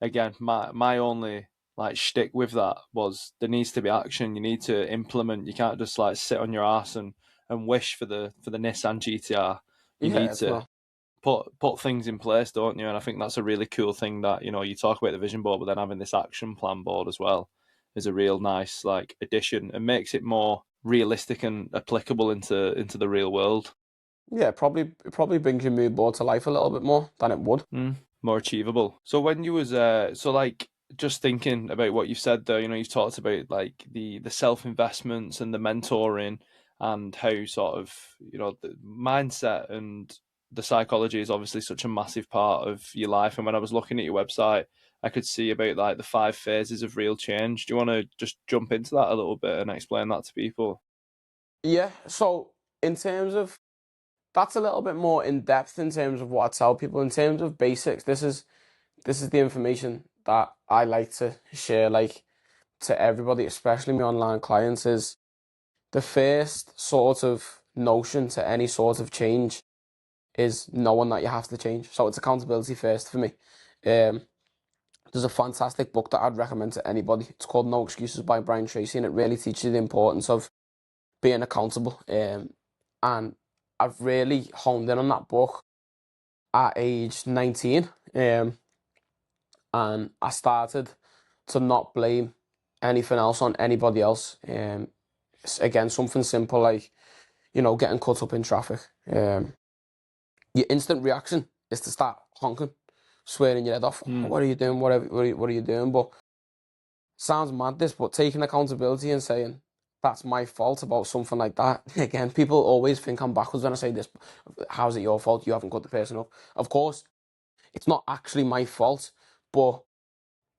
again, my only like shtick with that was there needs to be action. You need to implement. You can't just like sit on your ass and wish for the Nissan GTR. You
yeah,
need
it's
to
not.
put things in place, don't you? And I think that's a really cool thing that you talk about the vision board, but then having this action plan board as well is a real nice like addition and makes it more realistic and applicable into the real world.
Yeah, it probably brings your mood board to life a little bit more than it would.
More achievable. So when you was so like just thinking about what you've said there, you've talked about like the self investments and the mentoring and how sort of the mindset and the psychology is obviously such a massive part of your life. And when I was looking at your website, I could see about like the 5 phases of real change. Do you want to just jump into that a little bit and explain that to people?
Yeah, so in terms of that's a little bit more in depth in terms of what I tell people. In terms of basics, this is the information that I like to share, like, to everybody, especially my online clients. Is the first sort of notion to any sort of change is knowing that you have to change. So it's accountability first for me. Um, there's a fantastic book that I'd recommend to anybody. It's called No Excuses by Brian Tracy, and it really teaches you the importance of being accountable. And I've really honed in on that book at age 19. And I started to not blame anything else on anybody else. Again, something simple like, getting cut up in traffic. Your instant reaction is to start honking, swearing your head off. "Oh,
Mm.
what are you doing? What are you doing?" But sounds mad this, but taking accountability and saying that's my fault about something like that. Again, people always think I'm backwards when I say this. How's it your fault? You haven't cut the person up. Of course, it's not actually my fault, but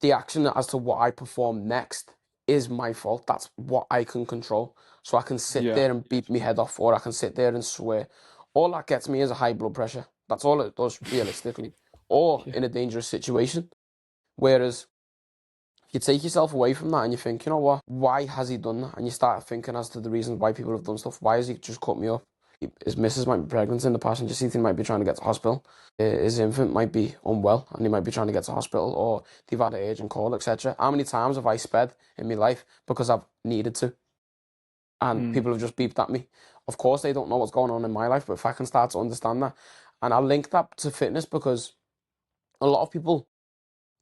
the action as to what I perform next is my fault. That's what I can control. So I can sit
Yeah.
there and beat my head off, or I can sit there and swear. All that gets me is a high blood pressure. That's all it does, realistically. Or
Yeah.
in a dangerous situation. Whereas if you take yourself away from that and you think, you know what, why has he done that? And you start thinking as to the reasons why people have done stuff. Why has he just cut me up? His missus might be pregnant in the passenger seat. He might be trying to get to hospital. His infant might be unwell and he might be trying to get to hospital, or they've had an urgent call, etc. How many times have I sped in my life because I've needed to? And
Mm.
people have just beeped at me. Of course, they don't know what's going on in my life, but if I can start to understand that, and I link that to fitness because a lot of people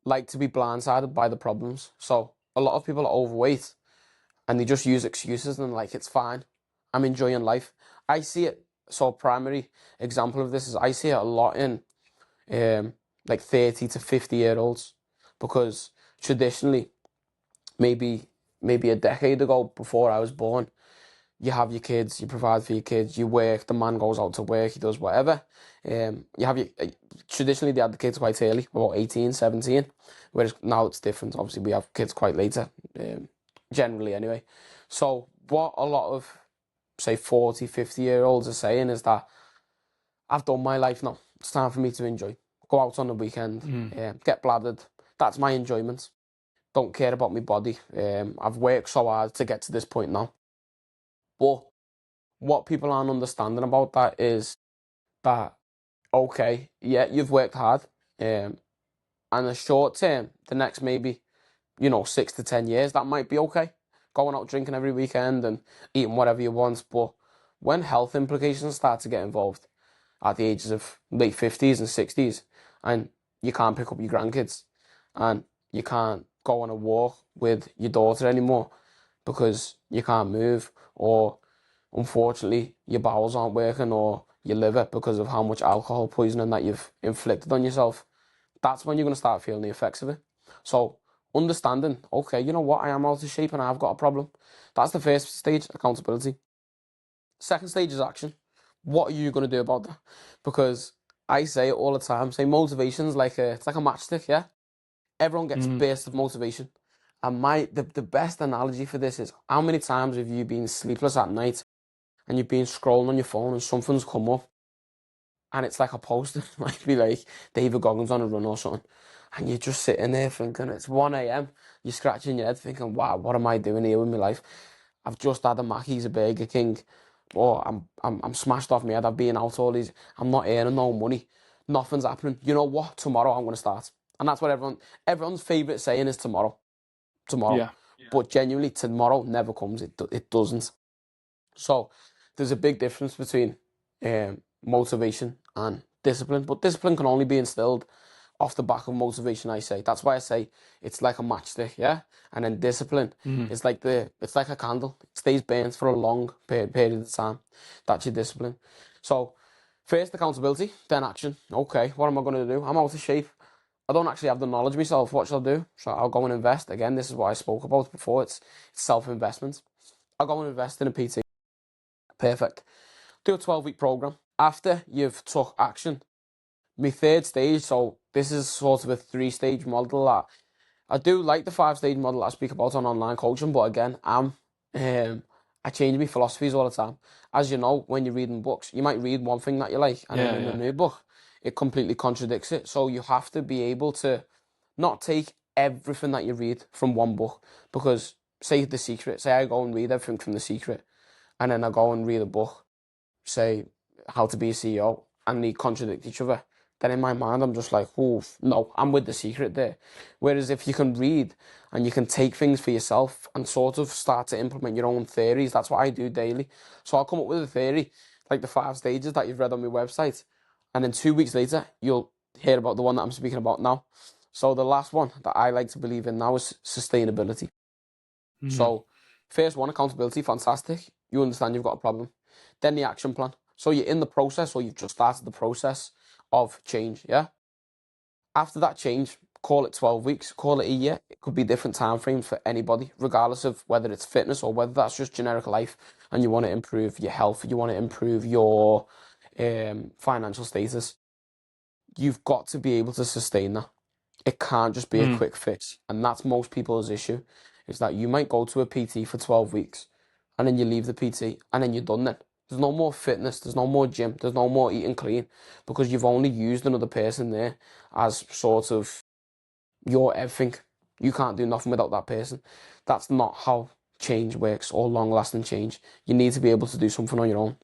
like to be blindsided by the problems. So a lot of people are overweight and they just use excuses and like, it's fine. I'm enjoying life. I see it. So a primary example of this is I see it a lot in um, like 30 to 50-year olds, because traditionally, maybe a decade ago before I was born, you have your kids, you provide for your kids, you work, the man goes out to work, he does whatever. You have your, traditionally they had the kids quite early, about 18, 17, whereas now it's different. Obviously we have kids quite later, generally anyway. So what a lot of, say, 40, 50-year olds are saying is that I've done my life now, it's time for me to enjoy. Go out on the weekend,
Mm.
get bladdered, that's my enjoyment. Don't care about my body. I've worked so hard to get to this point now. But what people aren't understanding about that is that, okay, yeah, you've worked hard, and the short term, the next maybe, 6 to 10 years, that might be okay. Going out drinking every weekend and eating whatever you want. But when health implications start to get involved at the ages of late 50s and 60s, and you can't pick up your grandkids, and you can't go on a walk with your daughter anymore because you can't move, or unfortunately your bowels aren't working, or your liver, because of how much alcohol poisoning that you've inflicted on yourself, that's when you're going to start feeling the effects of it. So understanding, okay, you know what, I am out of shape and I've got a problem. That's the first stage, accountability. Second stage is action. What are you going to do about that? Because I say it all the time, say motivation's like it's like a matchstick, yeah? Everyone gets
Mm.
bursts of motivation. And the best analogy for this is, how many times have you been sleepless at night and you've been scrolling on your phone and something's come up and it's like a post, it might be like David Goggins on a run or something, and you're just sitting there thinking it's 1 a.m. You're scratching your head thinking, wow, what am I doing here with my life? I've just had a Mackey's, a Burger King, or I'm smashed off my head. I've been out all these. I'm not earning no money. Nothing's happening. You know what? Tomorrow I'm going to start, and that's what everyone's favorite saying is tomorrow, tomorrow.
Yeah.
But genuinely, tomorrow never comes. It doesn't. So there's a big difference between motivation and discipline, but discipline can only be instilled off the back of motivation. I say that's why I say it's like a matchstick, yeah. And then discipline
Mm.
is like it's like a candle. It stays burnt for a long period of time. That's your discipline. So first accountability, then action. Okay, what am I going to do? I'm out of shape. I don't actually have the knowledge myself. What shall I do? So I'll go and invest. Again, this is what I spoke about before. It's self-investment. I'll go and invest in a PT. Perfect. Do a 12-week program. After you've took action, my third stage, so this is sort of a 3-stage model that I do like, the 5-stage model I speak about on online coaching, but again, I change my philosophies all the time. As you know, when you're reading books, you might read one thing that you like, and then
Yeah.
in the
Yeah.
new book, it completely contradicts it. So you have to be able to not take everything that you read from one book, because say The Secret, say I go and read everything from The Secret, and then I go and read a book, say How to Be a CEO, and they contradict each other, then in my mind I'm just like, oh no, I'm with The Secret there. Whereas if you can read and you can take things for yourself and sort of start to implement your own theories, that's what I do daily. So I'll come up with a theory, like the 5 stages that you've read on my website, and then 2 weeks later you'll hear about the one that I'm speaking about now. So the last one that I like to believe in now is sustainability.
Mm.
So first one, accountability, fantastic. You understand you've got a problem. Then the action plan. So you're in the process, or you've just started the process of change, yeah? After that change, call it 12 weeks, call it a year. It could be different time frames for anybody, regardless of whether it's fitness or whether that's just generic life and you want to improve your health, you want to improve your financial status. You've got to be able to sustain that. It can't just be a
Mm.
quick fix. And that's most people's issue, is that you might go to a PT for 12 weeks and then you leave the PT and then you're done then. There's no more fitness, there's no more gym, there's no more eating clean, because you've only used another person there as sort of your everything. You can't do nothing without that person. That's not how change works, or long lasting change. You need to be able to do something on your own.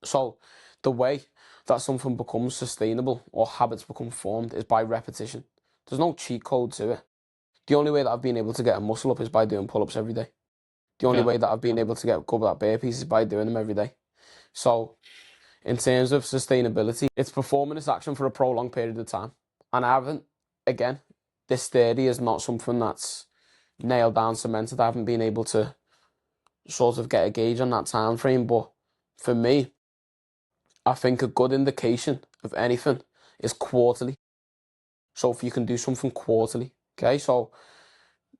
So the way that something becomes sustainable or habits become formed is by repetition. There's no cheat code to it. The only way that I've been able to get a muscle up is by doing pull-ups every day. The only
Yeah.
way that I've been able to get good at burpees is by doing them every day. So in terms of sustainability, it's performing this action for a prolonged period of time. And I haven't, again, this 30 is not something that's nailed down, cemented. I haven't been able to sort of get a gauge on that time frame. But for me, I think a good indication of anything is quarterly. So if you can do something quarterly, okay, so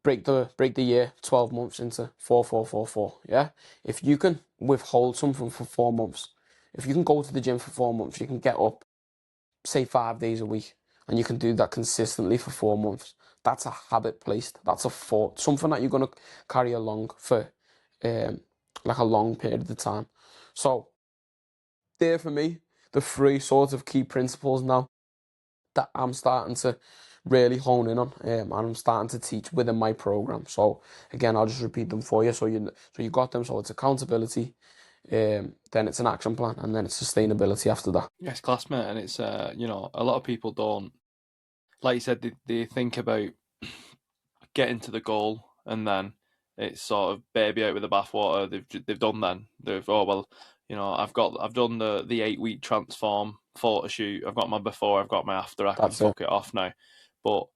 break the year 12 months into 4 4 4 4. Yeah, if you can withhold something for 4 months, if you can go to the gym for 4 months, you can get up say 5 days a week, and you can do that consistently for 4 months. That's a habit placed. That's a thought, something that you're gonna carry along for um like a long period of time. So there for me, the three sort of key principles now that I'm starting to really hone in on, and I'm starting to teach within my program. So again, I'll just repeat them for you. So you got them. So it's accountability, then it's an action plan, and then it's sustainability after that.
Yes, class, mate. And it's a lot of people don't, like you said, they think about getting to the goal and then it's sort of baby out with the bathwater. They've done then. They've I've done the 8 week transform photo shoot. I've got my before, I've got my after. I can
That's it.
fuck it off now, but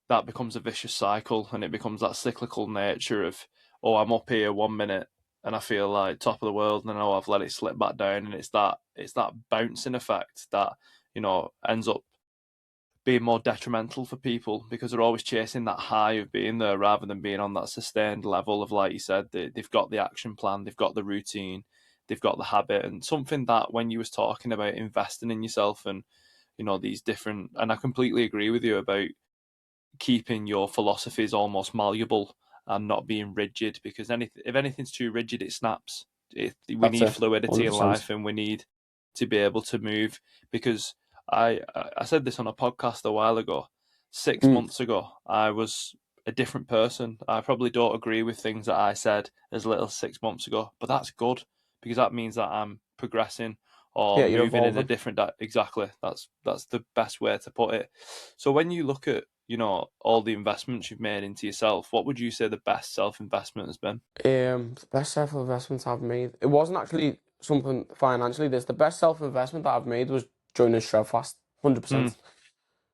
that becomes a vicious cycle, and it becomes that cyclical nature of, oh, I'm up here 1 minute and I feel like top of the world, and then I've let it slip back down, and it's that bouncing effect that ends up being more detrimental for people because they're always chasing that high of being there rather than being on that sustained level of, like you said, they've got the action plan, they've got the routine, they've got the habit, and something that when you was talking about investing in yourself and these different, and I completely agree with you about keeping your philosophies almost malleable and not being rigid, because if anything's too rigid, it snaps. We
That's
need
it.
fluidity in
100%.
life, and we need to be able to move. Because I said this on a podcast a while ago. Six
Mm.
months ago, I was a different person. I probably don't agree with things that I said as little as 6 months ago, but that's good because that means that I'm progressing or
Yeah, you're
moving in a
evolving.
different exactly. That's the best way to put it. So when you look at all the investments you've made into yourself, what would you say the best self investment has been?
The best self investments I've made. It wasn't actually something financially. This the best self investment that I've made was joining Shred Fast,
Mm,
100%.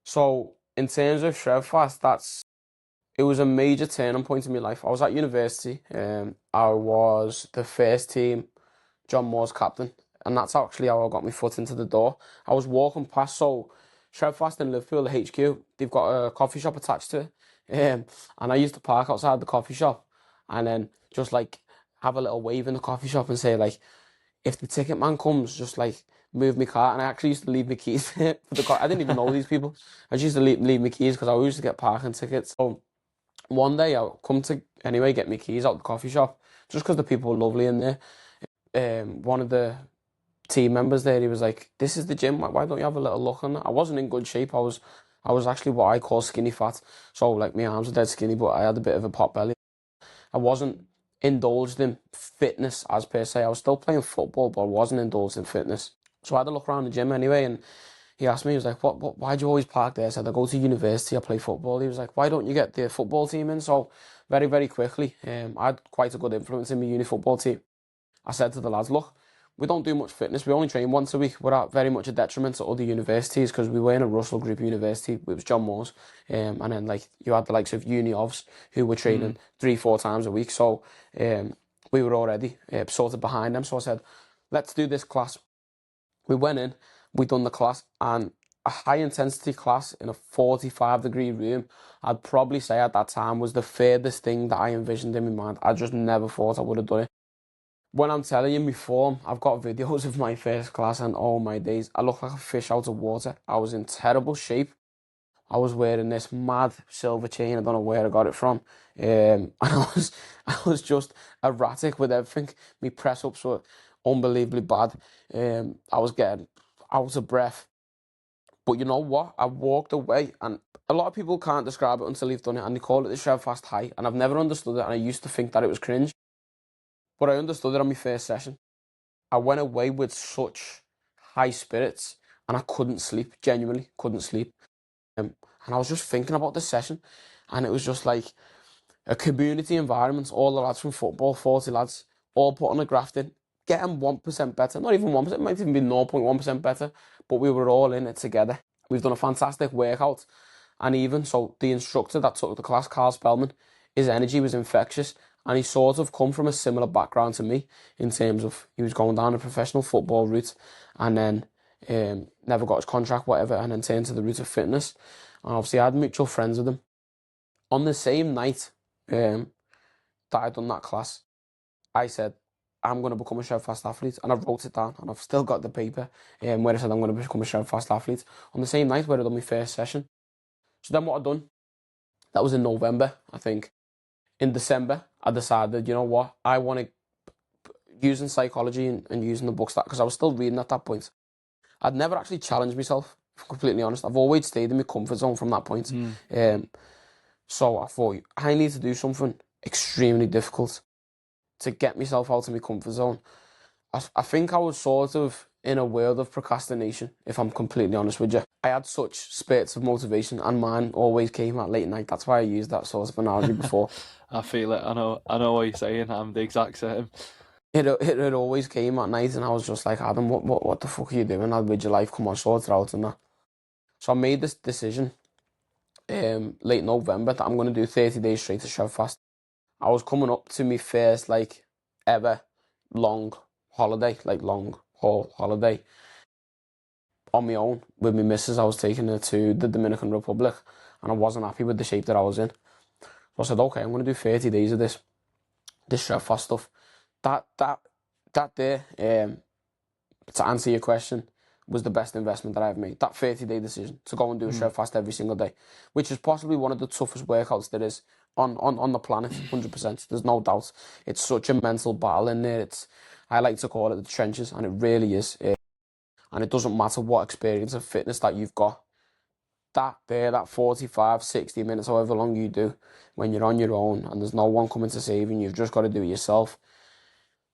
So in terms of Shred Fast, it was a major turning point in my life. I was at university. I was the first team John Moore's captain, and that's actually how I got my foot into the door. I was walking past, so Shredfast in Liverpool, the HQ, they've got a coffee shop attached to it, and I used to park outside the coffee shop, and then just like have a little wave in the coffee shop and say like, if the ticket man comes, just like move my car. And I actually used to leave my keys for the car. I didn't even know these people. I just used to leave my keys because I used to get parking tickets. So one day I'll come to anyway get my keys out the coffee shop just because the people were lovely in there. One of the team members there, he was like, "This is the gym. Why don't you have a little look on that?" I wasn't in good shape. I was actually what I call skinny fat. So like my arms were dead skinny, but I had a bit of a pot belly. I wasn't indulged in fitness as per se. I was still playing football, but I wasn't indulged in fitness. So I had a look around the gym anyway, and he asked me, he was like, why do you always park there? I said, I go to university, I play football. He was like, why don't you get the football team in? So very, very quickly, I had quite a good influence in my uni football team. I said to the lads, look, we don't do much fitness. We only train once a week. We're at very much a detriment to other universities because we were in a Russell Group university. It was John Moore's. And then like you had the likes of uni ofs who were
mm,
training 3 4 times a week. So we were already sort of behind them. So I said, let's do this class. We went in, we done the class, and a high intensity class in a 45-degree room, I'd probably say at that time was the furthest thing that I envisioned in my mind. I just never thought I would have done it. When I'm telling you my form, I've got videos of my first class and all my days. I look like a fish out of water. I was in terrible shape. I was wearing this mad silver chain. I don't know where I got it from. And I was just erratic with everything. My press ups were unbelievably bad. I was getting out of breath. But you know what? I walked away, and a lot of people can't describe it until they've done it, and they call it the Shred Fast high. And I've never understood it, and I used to think that it was cringe. But I understood it on my first session. I went away with such high spirits, and I couldn't sleep, genuinely couldn't sleep. And I was just thinking about this session, and it was just like a community environment, all the lads from football, 40 lads, all putting a graft in, getting 1% better, not even 1%, it might even be 0.1% better, but we were all in it together. We've done a fantastic workout, and even so, the instructor that took the class, Carl Spellman, his energy was infectious, and he sort of come from a similar background to me in terms of he was going down a professional football route, and then never got his contract, whatever, and then turned to the route of fitness. And obviously, I had mutual friends with him. On the same night that I'd done that class, I said, I'm going to become a Shred Fast athlete. And I wrote it down, and I've still got the paper where I said I'm going to become a Shred Fast athlete. On the same night where I'd done my first session. So then what I'd done, that was in November, I think. In December, I decided, you know what, I want to, using psychology and using the books, that because I was still reading at that point, I'd never actually challenged myself, if I'm completely honest. I've always stayed in my comfort zone from that point. So I thought, I need to do something extremely difficult to get myself out of my comfort zone. I think I was sort of in a world of procrastination, if I'm completely honest with you. I had such spurts of motivation, and mine always came at late night. That's why I used that sort of analogy before.
I feel it. I know what you're saying. I'm the exact same.
It always came at night, and I was just like, Adam, what the fuck are you doing? With your life, come on, sort it out and that. So I made this decision late November that I'm going to do 30 days straight to Shred Fast. I was coming up to my first ever long holiday, long haul holiday on my own with my missus. I was taking her to the Dominican Republic, and I wasn't happy with the shape that I was in. So I said, okay, I'm going to do 30 days of this Shred Fast stuff. That day, to answer your question, was the best investment that I've made. That 30-day decision to go and do a Shred Fast every single day, which is possibly one of the toughest workouts there is on the planet, 100%. There's no doubt. It's such a mental battle in there. I like to call it the trenches, and it really is. And it doesn't matter what experience of fitness that you've got. That 45, 60 minutes, however long you do, when you're on your own and there's no one coming to save you, you've just got to do it yourself.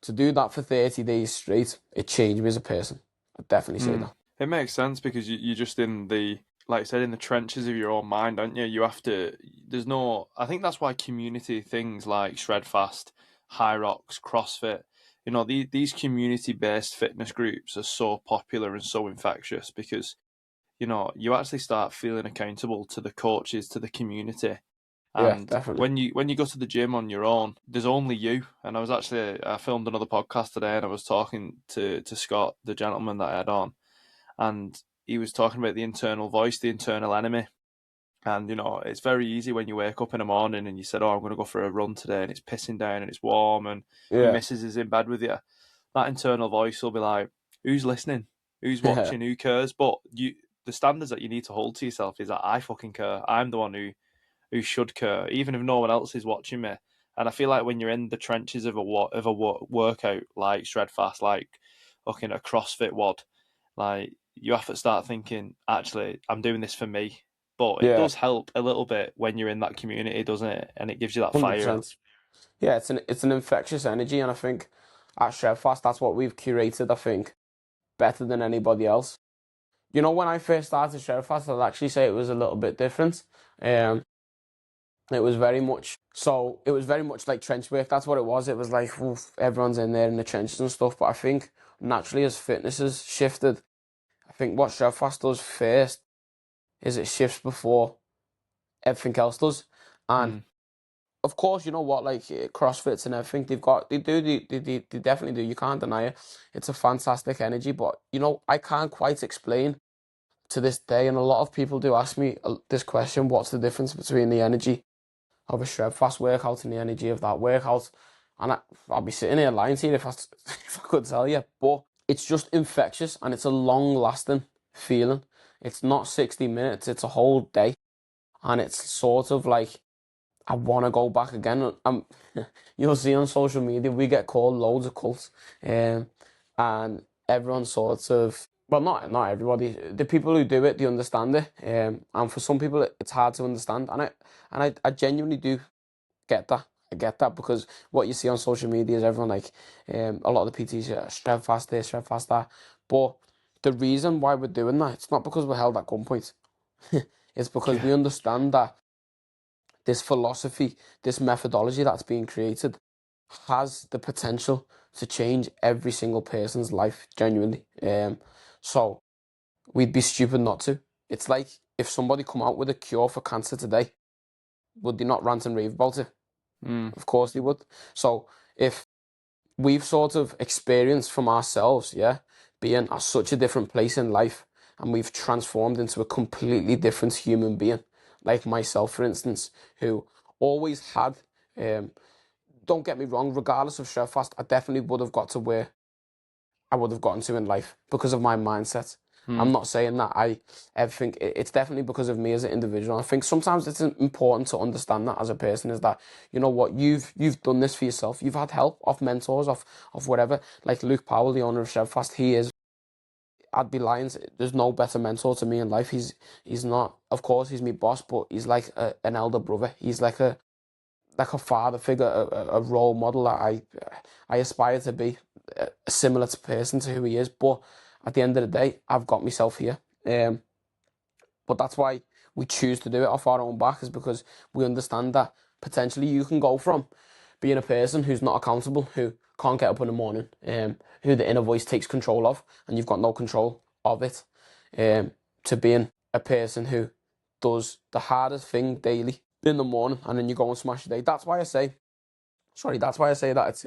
To do that for 30 days straight, it changed me as a person. I'd definitely say that.
It makes sense because you're just in the, like I said, in the trenches of your own mind, aren't you? You have to, I think that's why community things like Shred Fast, High Rocks, CrossFit, these community-based fitness groups are so popular and so infectious because, you actually start feeling accountable to the coaches, to the community.
Yeah,
And
definitely.
when you go to the gym on your own, there's only you. And I filmed another podcast today, and I was talking to Scott, the gentleman that I had on, and he was talking about the internal voice, the internal enemy. And it's very easy when you wake up in the morning and you said, "Oh, I'm going to go for a run today," and it's pissing down and it's warm, and your
Yeah.
missus is in bed with you. That internal voice will be like, "Who's listening? Who's
Yeah.
watching? Who cares?" But the standards that you need to hold to yourself is that I fucking care. I'm the one who should care, even if no one else is watching me. And I feel like when you're in the trenches of a workout like Shred Fast, like fucking a CrossFit WOD, like you have to start thinking, actually, I'm doing this for me. But it
Yeah.
does help a little bit when you're in that community, doesn't it? And it gives you that fire.
100%. Yeah, it's an infectious energy, and I think at Shred Fast, that's what we've curated, I think, better than anybody else. When I first started Shred Fast, I'd actually say it was a little bit different. It was very much like trench work. That's what it was. It was like, oof, everyone's in there in the trenches and stuff. But I think naturally, as fitness has shifted, I think what Shred Fast does first is it shifts before everything else does. And
Mm.
of course, you know what, like CrossFits and everything, they definitely do. You can't deny it. It's a fantastic energy, but I can't quite explain to this day, and a lot of people do ask me this question: what's the difference between the energy of a Shred Fast workout and the energy of that workout? And I'll be sitting here lying to you if I could tell you, but it's just infectious and it's a long-lasting feeling. It's not 60 minutes; it's a whole day, and it's sort of like, I want to go back again. You'll see on social media, we get called loads of cults, and everyone sort of, well, not everybody. The people who do it, they understand it, and for some people, it's hard to understand, and I genuinely do get that. I get that, because what you see on social media is everyone like, a lot of the PTs are strength fast this, strength fast that. But the reason why we're doing that, it's not because we're held at gunpoint. It's because
Yeah.
we understand that this philosophy, this methodology that's being created has the potential to change every single person's life, genuinely. So we'd be stupid not to. It's like if somebody come out with a cure for cancer today, would they not rant and rave about it?
Mm.
Of course they would. So if we've sort of experienced from ourselves, yeah, being at such a different place in life, and we've transformed into a completely different human being, like myself, for instance, who always had, um, don't get me wrong, regardless of strength fast, I definitely would have got to where I would have gotten to in life because of my mindset. I'm
Mm.
not saying that I everything. It's definitely because of me as an individual. I think sometimes it's important to understand that as a person, is that, you know what, you've done this for yourself. You've had help of mentors, of whatever. Like Luke Powell, the owner of Chevfast, he is. I'd be lying. There's no better mentor to me in life. He's not. Of course, he's my boss, but he's like an elder brother. He's like a father figure, a role model that I aspire to be a similar person to who he is. But at the end of the day, I've got myself here. But that's why we choose to do it off our own back, is because we understand that potentially you can go from being a person who's not accountable, who can't get up in the morning, who the inner voice takes control of, and you've got no control of it, to being a person who does the hardest thing daily in the morning, and then you go and smash your day. That's why I say that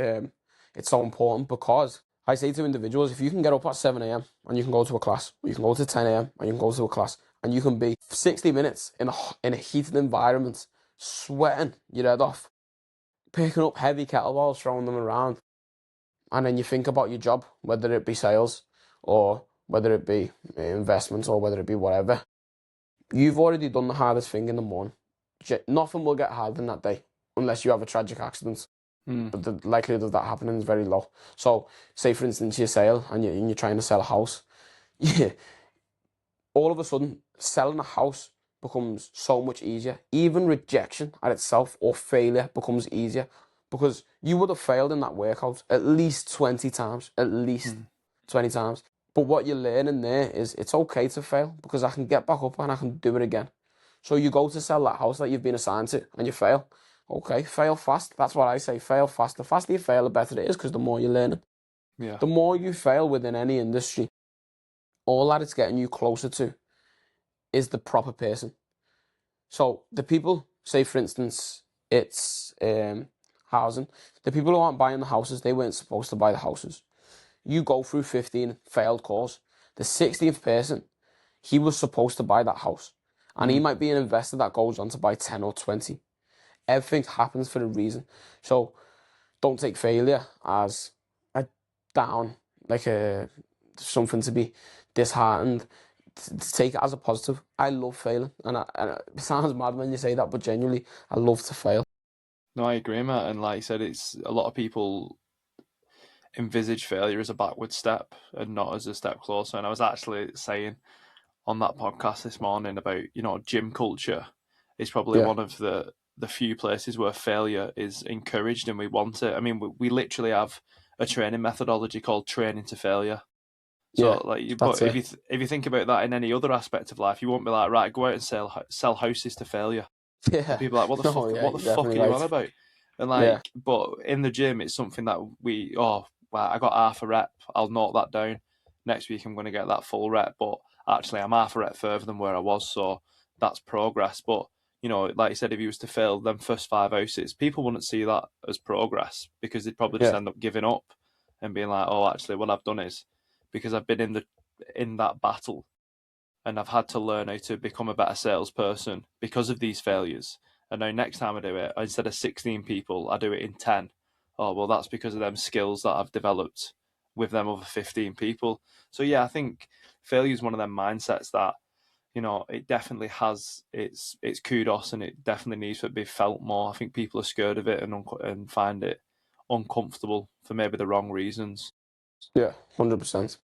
it's so important, because I say to individuals, if you can get up at 7 a.m. and you can go to a class, or you can go to 10 a.m. and you can go to a class, and you can be 60 minutes in a heated environment, sweating your head off, picking up heavy kettlebells, throwing them around, and then you think about your job, whether it be sales or whether it be investments or whether it be whatever, you've already done the hardest thing in the morning. Nothing will get harder than that day unless you have a tragic accident.
Mm.
But the likelihood of that happening is very low. So, say for instance, you sell and you're trying to sell a house, yeah, all of a sudden, selling a house becomes so much easier. Even rejection at itself or failure becomes easier, because you would have failed in that workout at least 20 times, at least
Mm.
20 times. But what you're learning there is it's okay to fail, because I can get back up and I can do it again. So you go to sell that house that you've been assigned to and you fail. Okay, fail fast. That's what I say. Fail fast. The faster you fail, the better it is, because the more you're learning.
Yeah.
The more you fail within any industry, all that it's getting you closer to is the proper person. So the people, say for instance, it's housing. The people who aren't buying the houses, they weren't supposed to buy the houses. You go through 15 failed calls. The 16th person, he was supposed to buy that house. And he
Mm.
might be an investor that goes on to buy 10 or 20. Everything happens for a reason. So don't take failure as a down, like a something to be disheartened. Take it as a positive. I love failing, and it sounds mad when you say that, but genuinely, I love to fail.
No, I agree, Matt. And like I said, it's a lot of people envisage failure as a backward step and not as a step closer. And I was actually saying on that podcast this morning about, gym culture is probably
Yeah,
one of the few places where failure is encouraged and we want it. I mean, we literally have a training methodology called training to failure.
yeah,
So like,
that's
but if
it.
you think about that in any other aspect of life, you won't be like, right, go out and sell houses to failure. And
Yeah,
people are like,
no, yeah,
what the
you're
fuck
definitely
are you on
right.
about? And
Yeah,
like, but in the gym, it's something that well, I got half a rep. I'll note that down. Next week, I'm going to get that full rep. But actually, I'm half a rep further than where I was. So that's progress. But, like you said, if you was to fail them first 5 houses, people wouldn't see that as progress because they'd probably just
yeah,
end up giving up and being like, oh, actually, what I've done is because I've been in that battle and I've had to learn how to become a better salesperson because of these failures. And now next time I do it, instead of 16 people, I do it in 10. Oh, well, that's because of them skills that I've developed with them other 15 people. So yeah, I think failure is one of them mindsets that, it definitely has its kudos and it definitely needs to be felt more. I think people are scared of it and find it uncomfortable for maybe the wrong reasons.
yeah, 100%.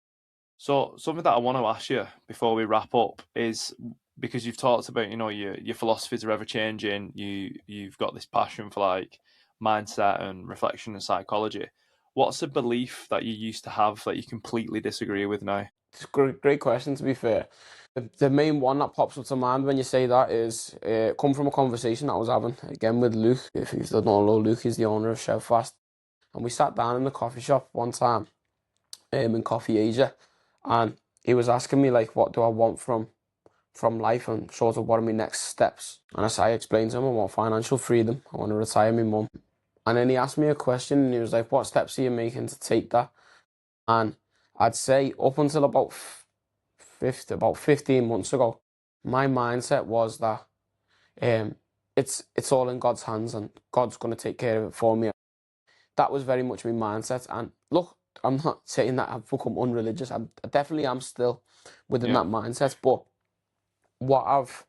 So something that I want to ask you before we wrap up is because you've talked about, your philosophies are ever changing. You've got this passion for like mindset and reflection and psychology. What's a belief that you used to have that you completely disagree with now?
It's a great question, to be fair. The main one that pops up to mind when you say that is come from a conversation that I was having again with Luke. If you don't know, Luke is the owner of Chef Fast, and we sat down in the coffee shop one time in Coffee Asia, and he was asking me like, what do I want from life and sort of what are my next steps. And as I explained to him, I want financial freedom. I want to retire my mum. And then he asked me a question, and he was like, what steps are you making to take that? And I'd say up until about 15 months ago, my mindset was that it's all in God's hands and God's going to take care of it for me. That was very much my mindset. And look, I'm not saying that I've become unreligious. I definitely am still within
Yeah.
that mindset. But what I've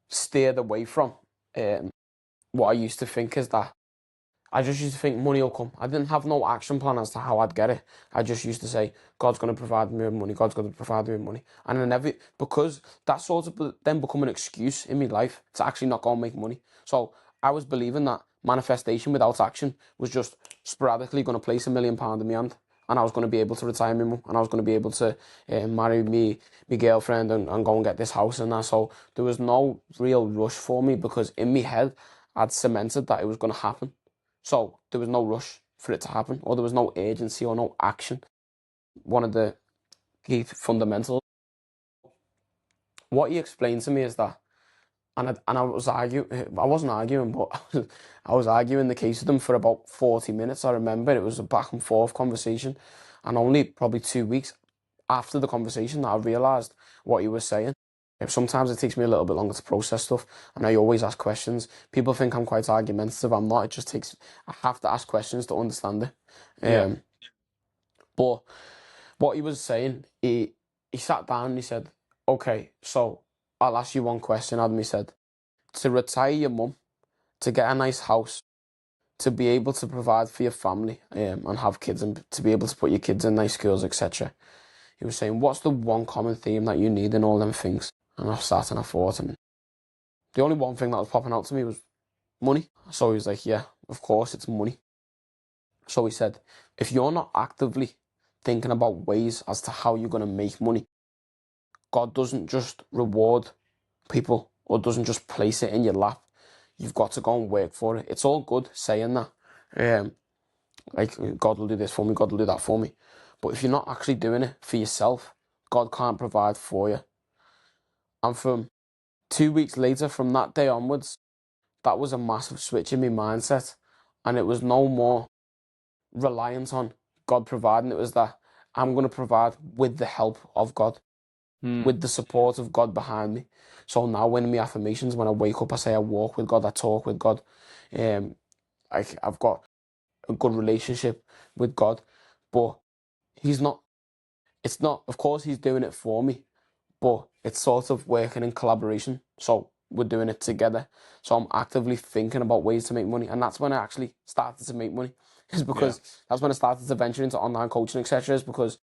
steered away from, what I used to think is that I just used to think money will come. I didn't have no action plan as to how I'd get it. I just used to say, God's going to provide me with money, God's going to provide me with money. And then because that sort of then become an excuse in my life to actually not go and make money. So I was believing that manifestation without action was just sporadically going to place £1 million in my hand. And I was going to be able to retire my mum, and I was going to be able to marry my girlfriend and go and get this house and that. So there was no real rush for me because in my head, I'd cemented that it was going to happen. So there was no rush for it to happen, or there was no urgency or no action. One of the key fundamentals. What he explained to me is that, and I was arguing, I wasn't arguing, but I was arguing the case with him for about 40 minutes. I remember it was a back and forth conversation, and only probably 2 weeks after the conversation that I realised what he was saying. Sometimes it takes me a little bit longer to process stuff, and I always ask questions. People think I'm quite argumentative. I'm not. It just takes. I have to ask questions to understand it.
Yeah.
But what he was saying, he sat down and he said, "Okay, so I'll ask you one question." Adam, he said, "To retire your mum, to get a nice house, to be able to provide for your family, and have kids, and to be able to put your kids in nice schools, etc." He was saying, "What's the one common theme that you need in all them things?" And I sat and I thought, and the only one thing that was popping out to me was money. So he was like, yeah, of course it's money. So he said, if you're not actively thinking about ways as to how you're going to make money, God doesn't just reward people or doesn't just place it in your lap. You've got to go and work for it. It's all good saying that. Like, God will do this for me, God will do that for me. But if you're not actually doing it for yourself, God can't provide for you. And from 2 weeks later, from that day onwards, that was a massive switch in my mindset. And it was no more reliant on God providing. It was that I'm going to provide with the help of God, with the support of God behind me. So now when my affirmations, when I wake up, I say I walk with God, I talk with God. I've got a good relationship with God. But he's not, it's not, of course he's doing it for me, but it's sort of working in collaboration. So we're doing it together. So I'm actively thinking about ways to make money. And that's when I actually started to make money. Is
Yeah.
because that's when I started to venture into online coaching, etc. Is because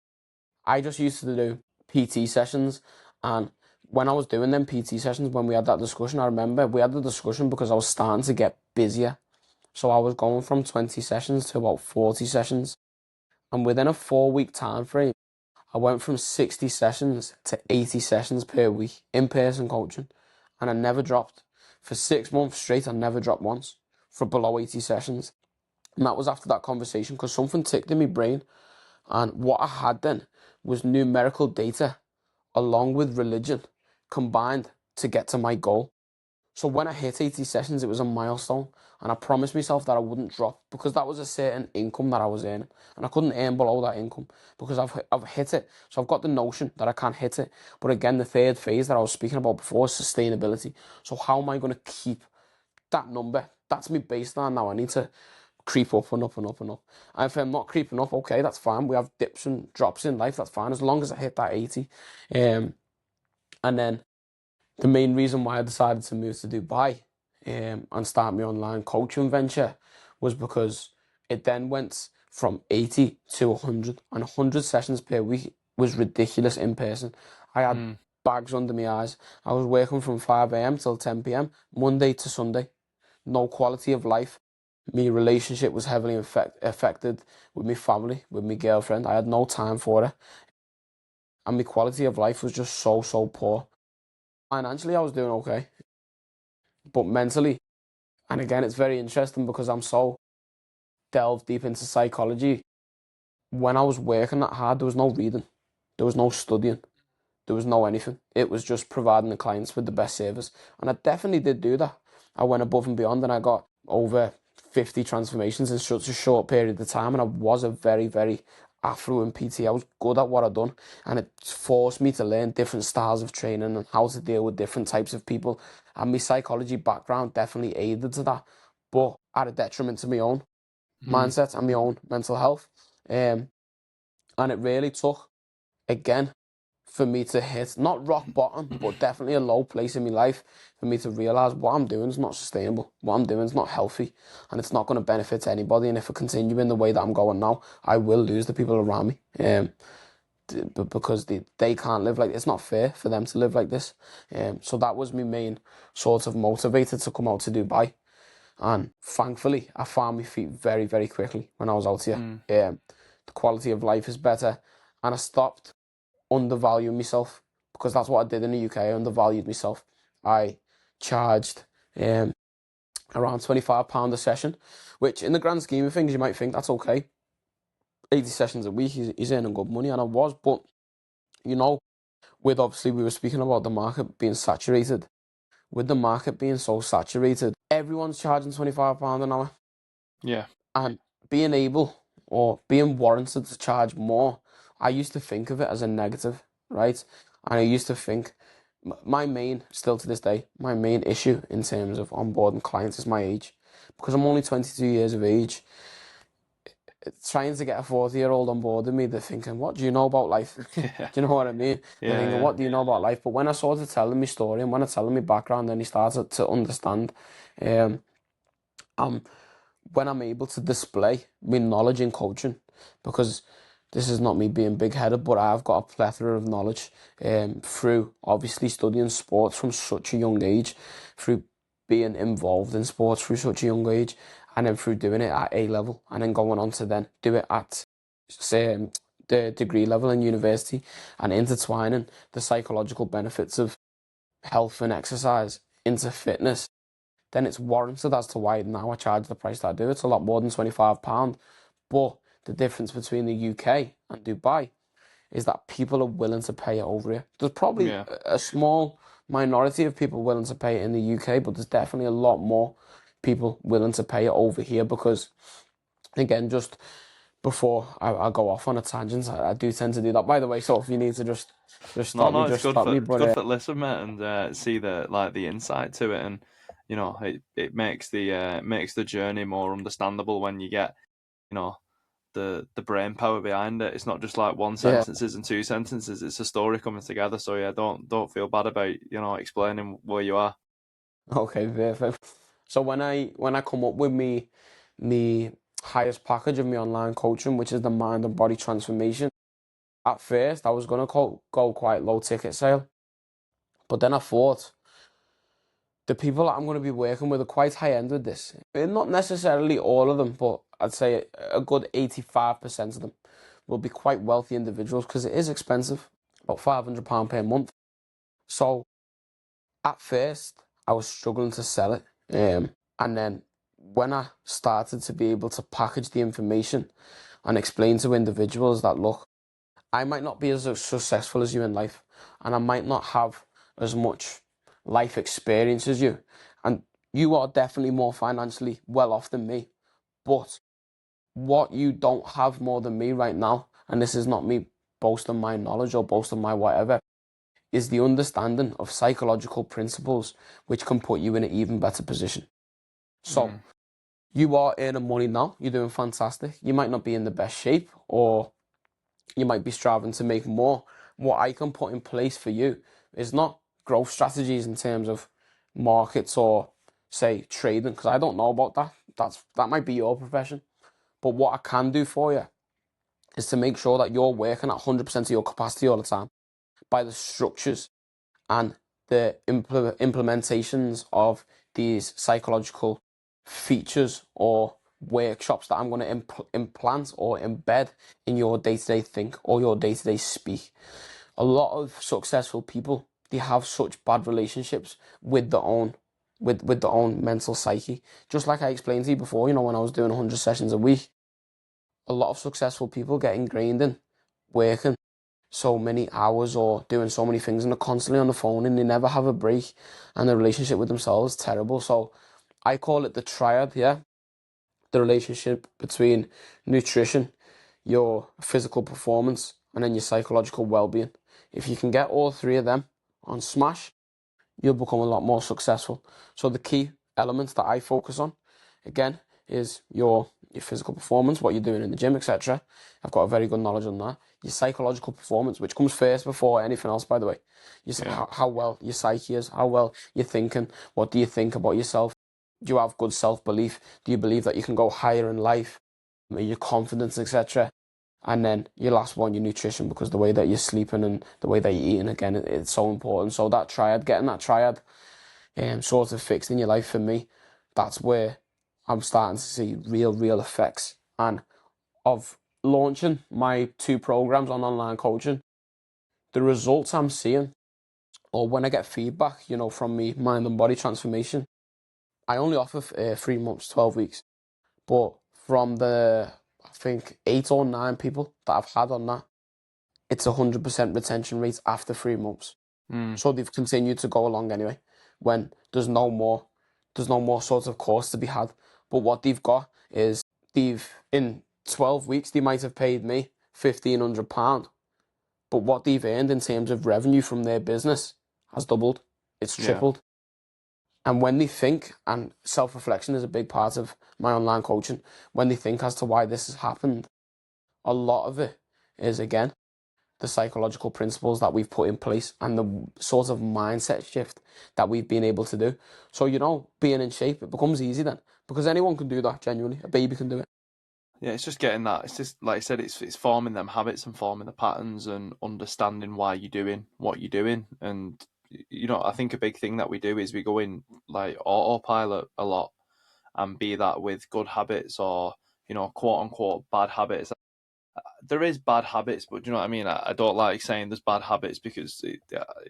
I just used to do PT sessions. And when I was doing them PT sessions, when we had that discussion, I remember we had the discussion because I was starting to get busier. So I was going from 20 sessions to about 40 sessions. And within a 4 week time frame, I went from 60 sessions to 80 sessions per week in person coaching, and I never dropped. For 6 months straight, I never dropped once for below 80 sessions. And that was after that conversation because something ticked in my brain. And what I had then was numerical data along with religion combined to get to my goal. So when I hit 80 sessions, it was a milestone, and I promised myself that I wouldn't drop because that was a certain income that I was earning, and I couldn't earn below that income because I've hit it. So I've got the notion that I can't hit it. But again, the third phase that I was speaking about before is sustainability. So how am I going to keep that number? That's my baseline now. I need to creep up and up and up and up. And if I'm not creeping up, okay, that's fine. We have dips and drops in life. That's fine as long as I hit that 80. And then the main reason why I decided to move to Dubai and start my online coaching venture was because it then went from 80 to 100, and 100 sessions per week was ridiculous in person. I had bags under my eyes. I was working from 5 a.m. till 10 p.m. Monday to Sunday. No quality of life. My relationship was heavily affected with my family, with my girlfriend. I had no time for it. And my quality of life was just so poor. Financially, I was doing okay. But mentally, and again, it's very interesting because I'm so delved deep into psychology. When I was working that hard, there was no reading, there was no studying, there was no anything. It was just providing the clients with the best service. And I definitely did do that. I went above and beyond and I got over 50 transformations in such a short period of time. And I was a very, very affluent PT. I was good at what I'd done. And it forced me to learn different styles of training and how to deal with different types of people. And my psychology background definitely aided to that, but at a detriment to my own mindset and my own mental health. And it really took, again, for me to hit, not rock bottom, but definitely a low place in my life for me to realise what I'm doing is not sustainable. What I'm doing is not healthy and it's not going to benefit anybody. And if I continue in the way that I'm going now, I will lose the people around me. Because they can't live like, it's not fair for them to live like this. So that was my main sort of motivator to come out to Dubai. And thankfully, I found my feet very, very quickly when I was out here. The quality of life is better. And I stopped undervaluing myself because that's what I did in the UK. I undervalued myself. I charged around £25 a session, which in the grand scheme of things, you might think that's okay. 80 sessions a week, he's earning good money, and I was. But, you know, with obviously we were speaking about the market being saturated. With the market being so saturated, everyone's charging £25 an hour.
Yeah.
And being able or being warranted to charge more, I used to think of it as a negative, right? And I used to think my main, still to this day, my main issue in terms of onboarding clients is my age. Because I'm only 22 years of age, trying to get a 40-year-old on board with me, they're thinking, what do you know about life? Do you know what I mean? They're thinking, what do you know about life? But when I started telling my story and when I tell them my background, then he started to understand. Um, when I'm able to display my knowledge in coaching, because this is not me being big-headed, but I've got a plethora of knowledge through obviously studying sports from such a young age, through being involved in sports through such a young age, and then through doing it at A level, and then going on to then do it at the degree level in university, and intertwining the psychological benefits of health and exercise into fitness, then it's warranted as to why now I charge the price that I do. It's a lot more than £25. But the difference between the UK and Dubai is that people are willing to pay it over here. There's probably
Yeah.
a small minority of people willing to pay it in the UK, but there's definitely a lot more people willing to pay it over here because, again, just before I go off on a tangent, I do tend to do that. By the way, so if you need to just
No,
stop me,
no, it's
just
good
stop
for
me.
it's good
But
for listen, mate, and see the insight to it, and it makes the journey more understandable when you get the brain power behind it. It's not just like one
yeah,
sentences and two sentences. It's a story coming together. So yeah, don't feel bad about explaining where you are.
okay, perfect. So when I come up with me highest package of my online coaching, which is the mind and body transformation, at first I was gonna go quite low ticket sale, but then I thought the people that I'm gonna be working with are quite high end with this. Not necessarily all of them, but I'd say a good 85% of them will be quite wealthy individuals because it is expensive, about £500 per month. So at first I was struggling to sell it. And then when I started to be able to package the information and explain to individuals that, look, I might not be as successful as you in life, and I might not have as much life experience as you, and you are definitely more financially well off than me, but what you don't have more than me right now, and this is not me boasting my knowledge or boasting my whatever, is the understanding of psychological principles which can put you in an even better position. So, you are earning money now, you're doing fantastic. You might not be in the best shape, or you might be striving to make more. What I can put in place for you is not growth strategies in terms of markets or, say, trading, because I don't know about that. That might be your profession. But what I can do for you is to make sure that you're working at 100% of your capacity all the time by the structures and the implementations of these psychological features or workshops that I'm going to implant or embed in your day-to-day think or your day-to-day speak. A lot of successful people, they have such bad relationships with their own with their own mental psyche. Just like I explained to you before, when I was doing 100 sessions a week, a lot of successful people get ingrained in working so many hours or doing so many things, and they're constantly on the phone and they never have a break, and the relationship with themselves is terrible. So I call it the triad, yeah? The relationship between nutrition, your physical performance, and then your psychological well-being. If you can get all three of them on smash, you'll become a lot more successful. So the key elements that I focus on, again, is your physical performance, what you're doing in the gym, etc. I've got a very good knowledge on that. Your psychological performance, which comes first before anything else, by the way. How well your psyche is, how well you're thinking, what do you think about yourself? Do you have good self-belief? Do you believe that you can go higher in life? Your confidence, etc. And then your last one, your nutrition, because the way that you're sleeping and the way that you're eating, again, it's so important. So that triad, getting that triad sort of fixed in your life for me, that's where I'm starting to see real effects. And of launching my 2 programs on online coaching, the results I'm seeing, or when I get feedback, from me mind and body transformation, I only offer 3 months, 12 weeks. But from the, I think, 8 or 9 people that I've had on that, it's 100% retention rate after 3 months. So they've continued to go along anyway, when there's no more sort of course to be had. But what they've got is, in 12 weeks, they might have paid me £1,500, but what they've earned in terms of revenue from their business has doubled. It's tripled. And when they think, and self-reflection is a big part of my online coaching, when they think as to why this has happened, a lot of it is, again, the psychological principles that we've put in place and the sort of mindset shift that we've been able to do. So, being in shape, it becomes easy then, because anyone can do that, genuinely. A baby can do it.
Yeah, it's just getting that. It's just like I said, it's forming them habits and forming the patterns and understanding why you're doing what you're doing. And I think a big thing that we do is we go in like autopilot a lot, and be that with good habits or quote unquote bad habits. There is bad habits, but do you know what I mean? I don't like saying there's bad habits because it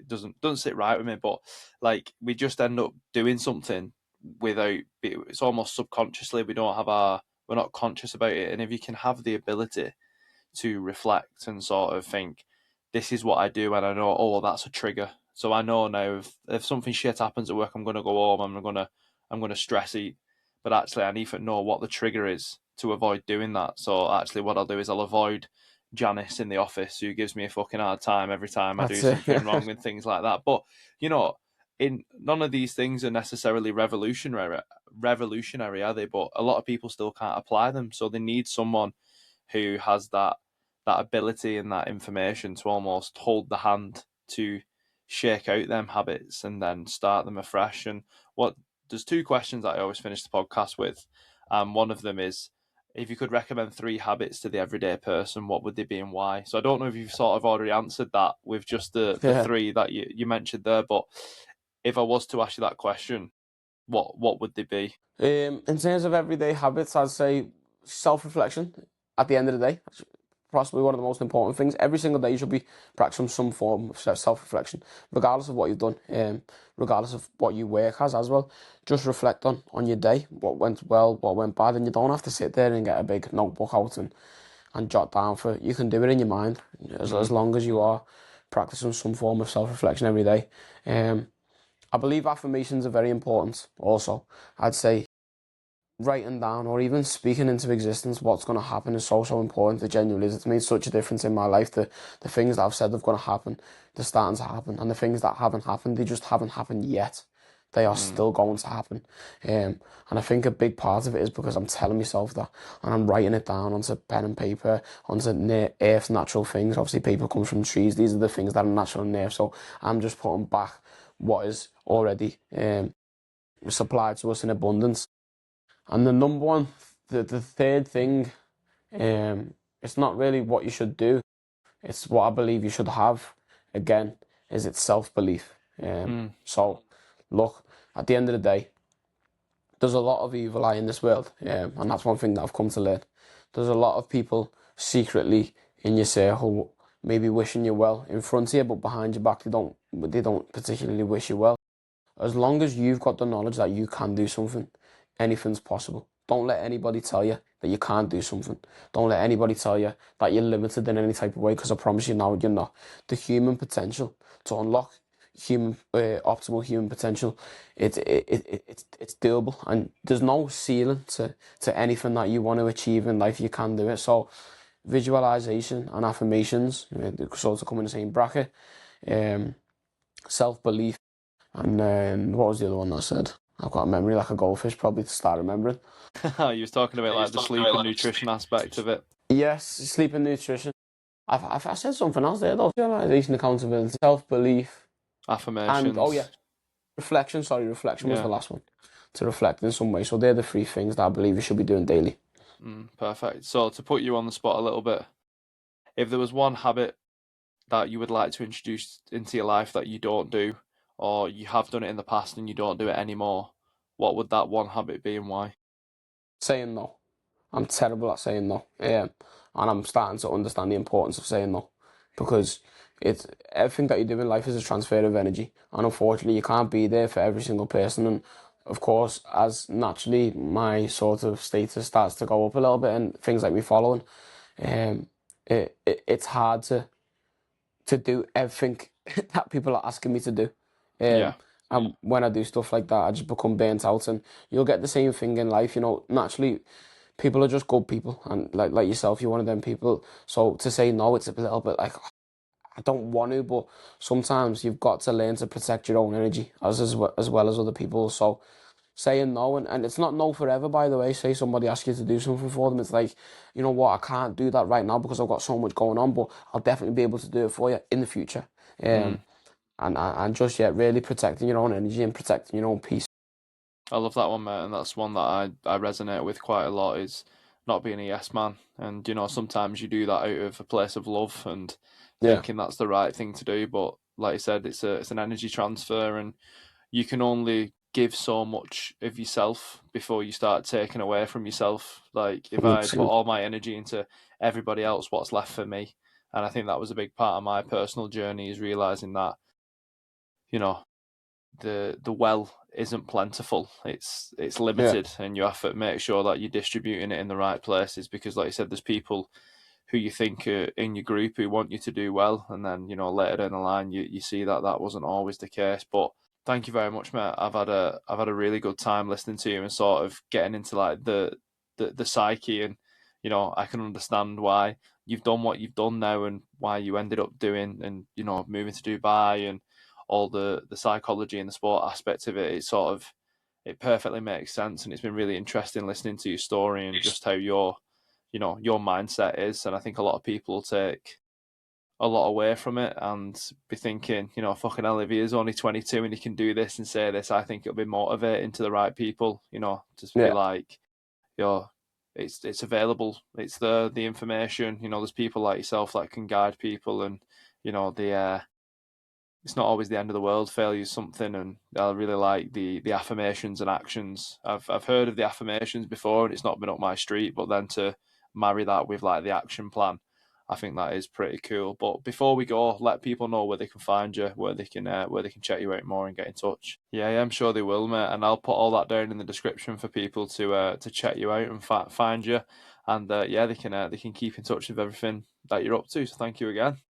doesn't sit right with me. But like we just end up doing something without it's almost subconsciously. We're not conscious about it. And if you can have the ability to reflect and sort of think, this is what I do, and I know, oh, well, that's a trigger. So I know now if something shit happens at work, I'm gonna go home. I'm gonna stress eat, but actually I need to know what the trigger is to avoid doing that. So actually, what I'll do is I'll avoid Janice in the office, who gives me a fucking hard time every time I do
That's it.
something wrong and things like that. But in none of these things are necessarily revolutionary, are they? But a lot of people still can't apply them, so they need someone who has that ability and that information to almost hold the hand to shake out them habits and then start them afresh. And there's 2 questions that I always finish the podcast with. One of them is, if you could recommend 3 habits to the everyday person, what would they be and why? So I don't know if you've sort of already answered that with just the 3 that you mentioned there, but if I was to ask you that question, what would they be?
In terms of everyday habits, I'd say self-reflection at the end of the day. Possibly one of the most important things. Every single day you should be practicing some form of self-reflection, regardless of what you've done, regardless of what you work as well. Just reflect on your day, what went well, what went bad, and you don't have to sit there and get a big notebook out and jot down for it. You can do it in your mind, as long as you are practicing some form of self-reflection every day. I believe affirmations are very important also. I'd say writing down or even speaking into existence what's going to happen is so important. It genuinely is. It's made such a difference in my life. The things that I've said are going to happen, they're starting to happen, and the things that haven't happened, they just haven't happened yet. They are still going to happen. And I think a big part of it is because I'm telling myself that, and I'm writing it down onto pen and paper, onto earth's natural things. Obviously, paper comes from trees. These are the things that are natural in earth. So I'm just putting back what is already supplied to us in abundance. And the number one, the third thing, it's not really what you should do. It's what I believe you should have. Again, it's self-belief. So, look, at the end of the day, there's a lot of evil eye in this world, and that's one thing that I've come to learn. There's a lot of people secretly in your circle, maybe wishing you well in front of you, but behind your back they don't particularly wish you well. As long as you've got the knowledge that you can do something, anything's possible. Don't let anybody tell you that you can't do something. Don't let anybody tell you that you're limited in any type of way, because I promise you now, you're not. The human potential to unlock optimal human potential, it's doable, and there's no ceiling to anything that you want to achieve in life. You can do it. So visualization and affirmations, they sort of come in the same bracket. Self-belief, and then what was the other one that I said? I've got a memory like a goldfish, probably, to start remembering.
You was talking about like the sleep and nutrition aspect of it.
Yes, sleep and nutrition. I said something else there though. Visualization, accountability, self-belief, and oh yeah,
Affirmations.
reflection. Sorry, reflection was
Yeah.
the last one. To reflect in some way. So they're the three things that I believe you should be doing daily.
Perfect. So to put you on the spot a little bit, if there was one habit that you would like to introduce into your life that you don't do, or you have done it in the past and you don't do it anymore, what would that one habit be and why?
Saying no. I'm terrible at saying no. And I'm starting to understand the importance of saying no, because it's everything that you do in life is a transfer of energy, and unfortunately you can't be there for every single person. And of course, as naturally my sort of status starts to go up a little bit and things like me following, um, it's hard to do everything that people are asking me to do.
Yeah.
And when I do stuff like that, I just become burnt out. And you'll get the same thing in life, naturally. People are just good people, and like yourself, you're one of them people. So to say no, it's a little bit like, I don't want to, but sometimes you've got to learn to protect your own energy as well as other people's. So saying no, and it's not no forever, by the way. Say somebody asks you to do something for them, it's like, you know what, I can't do that right now because I've got so much going on, but I'll definitely be able to do it for you in the future.
Mm.
And just, yeah, really protecting your own energy and protecting your own peace.
I love that one, mate, and that's one that I resonate with quite a lot, is not being a yes man. And sometimes you do that out of a place of love and
Yeah,
thinking that's the right thing to do, but like you said, it's an energy transfer, and you can only give so much of yourself before you start taking away from yourself. Like if I put
100%.
all my energy into everybody else, what's left for me? And I think that was a big part of my personal journey, is realizing that you know the well isn't plentiful. It's
Yeah,
limited, and you have to make sure that you're distributing it in the right places, because, like you said, there's people who you think are in your group who want you to do well, and then later down the line you see that that wasn't always the case. But thank you very much, mate. I've had a really good time listening to you and sort of getting into like the psyche, and I can understand why you've done what you've done now and why you ended up doing, and moving to Dubai, and all the psychology and the sport aspect of it. It perfectly makes sense, and it's been really interesting listening to your story and just how your mindset is. And I think a lot of people will take a lot away from it and be thinking, fucking hell, if he is only 22 and he can do this and say this, I think it'll be motivating to the right people, just be
yeah,
like, yo, it's available, it's the information, there's people like yourself that can guide people, and the it's not always the end of the world. Failure is something, and I really like the affirmations and actions. I've heard of the affirmations before, and it's not been up my street. But then to marry that with like the action plan, I think that is pretty cool. But before we go, let people know where they can find you, where they can check you out more and get in touch. Yeah, I'm sure they will, mate. And I'll put all that down in the description for people to check you out and find you. And yeah, they can keep in touch with everything that you're up to. So thank you again.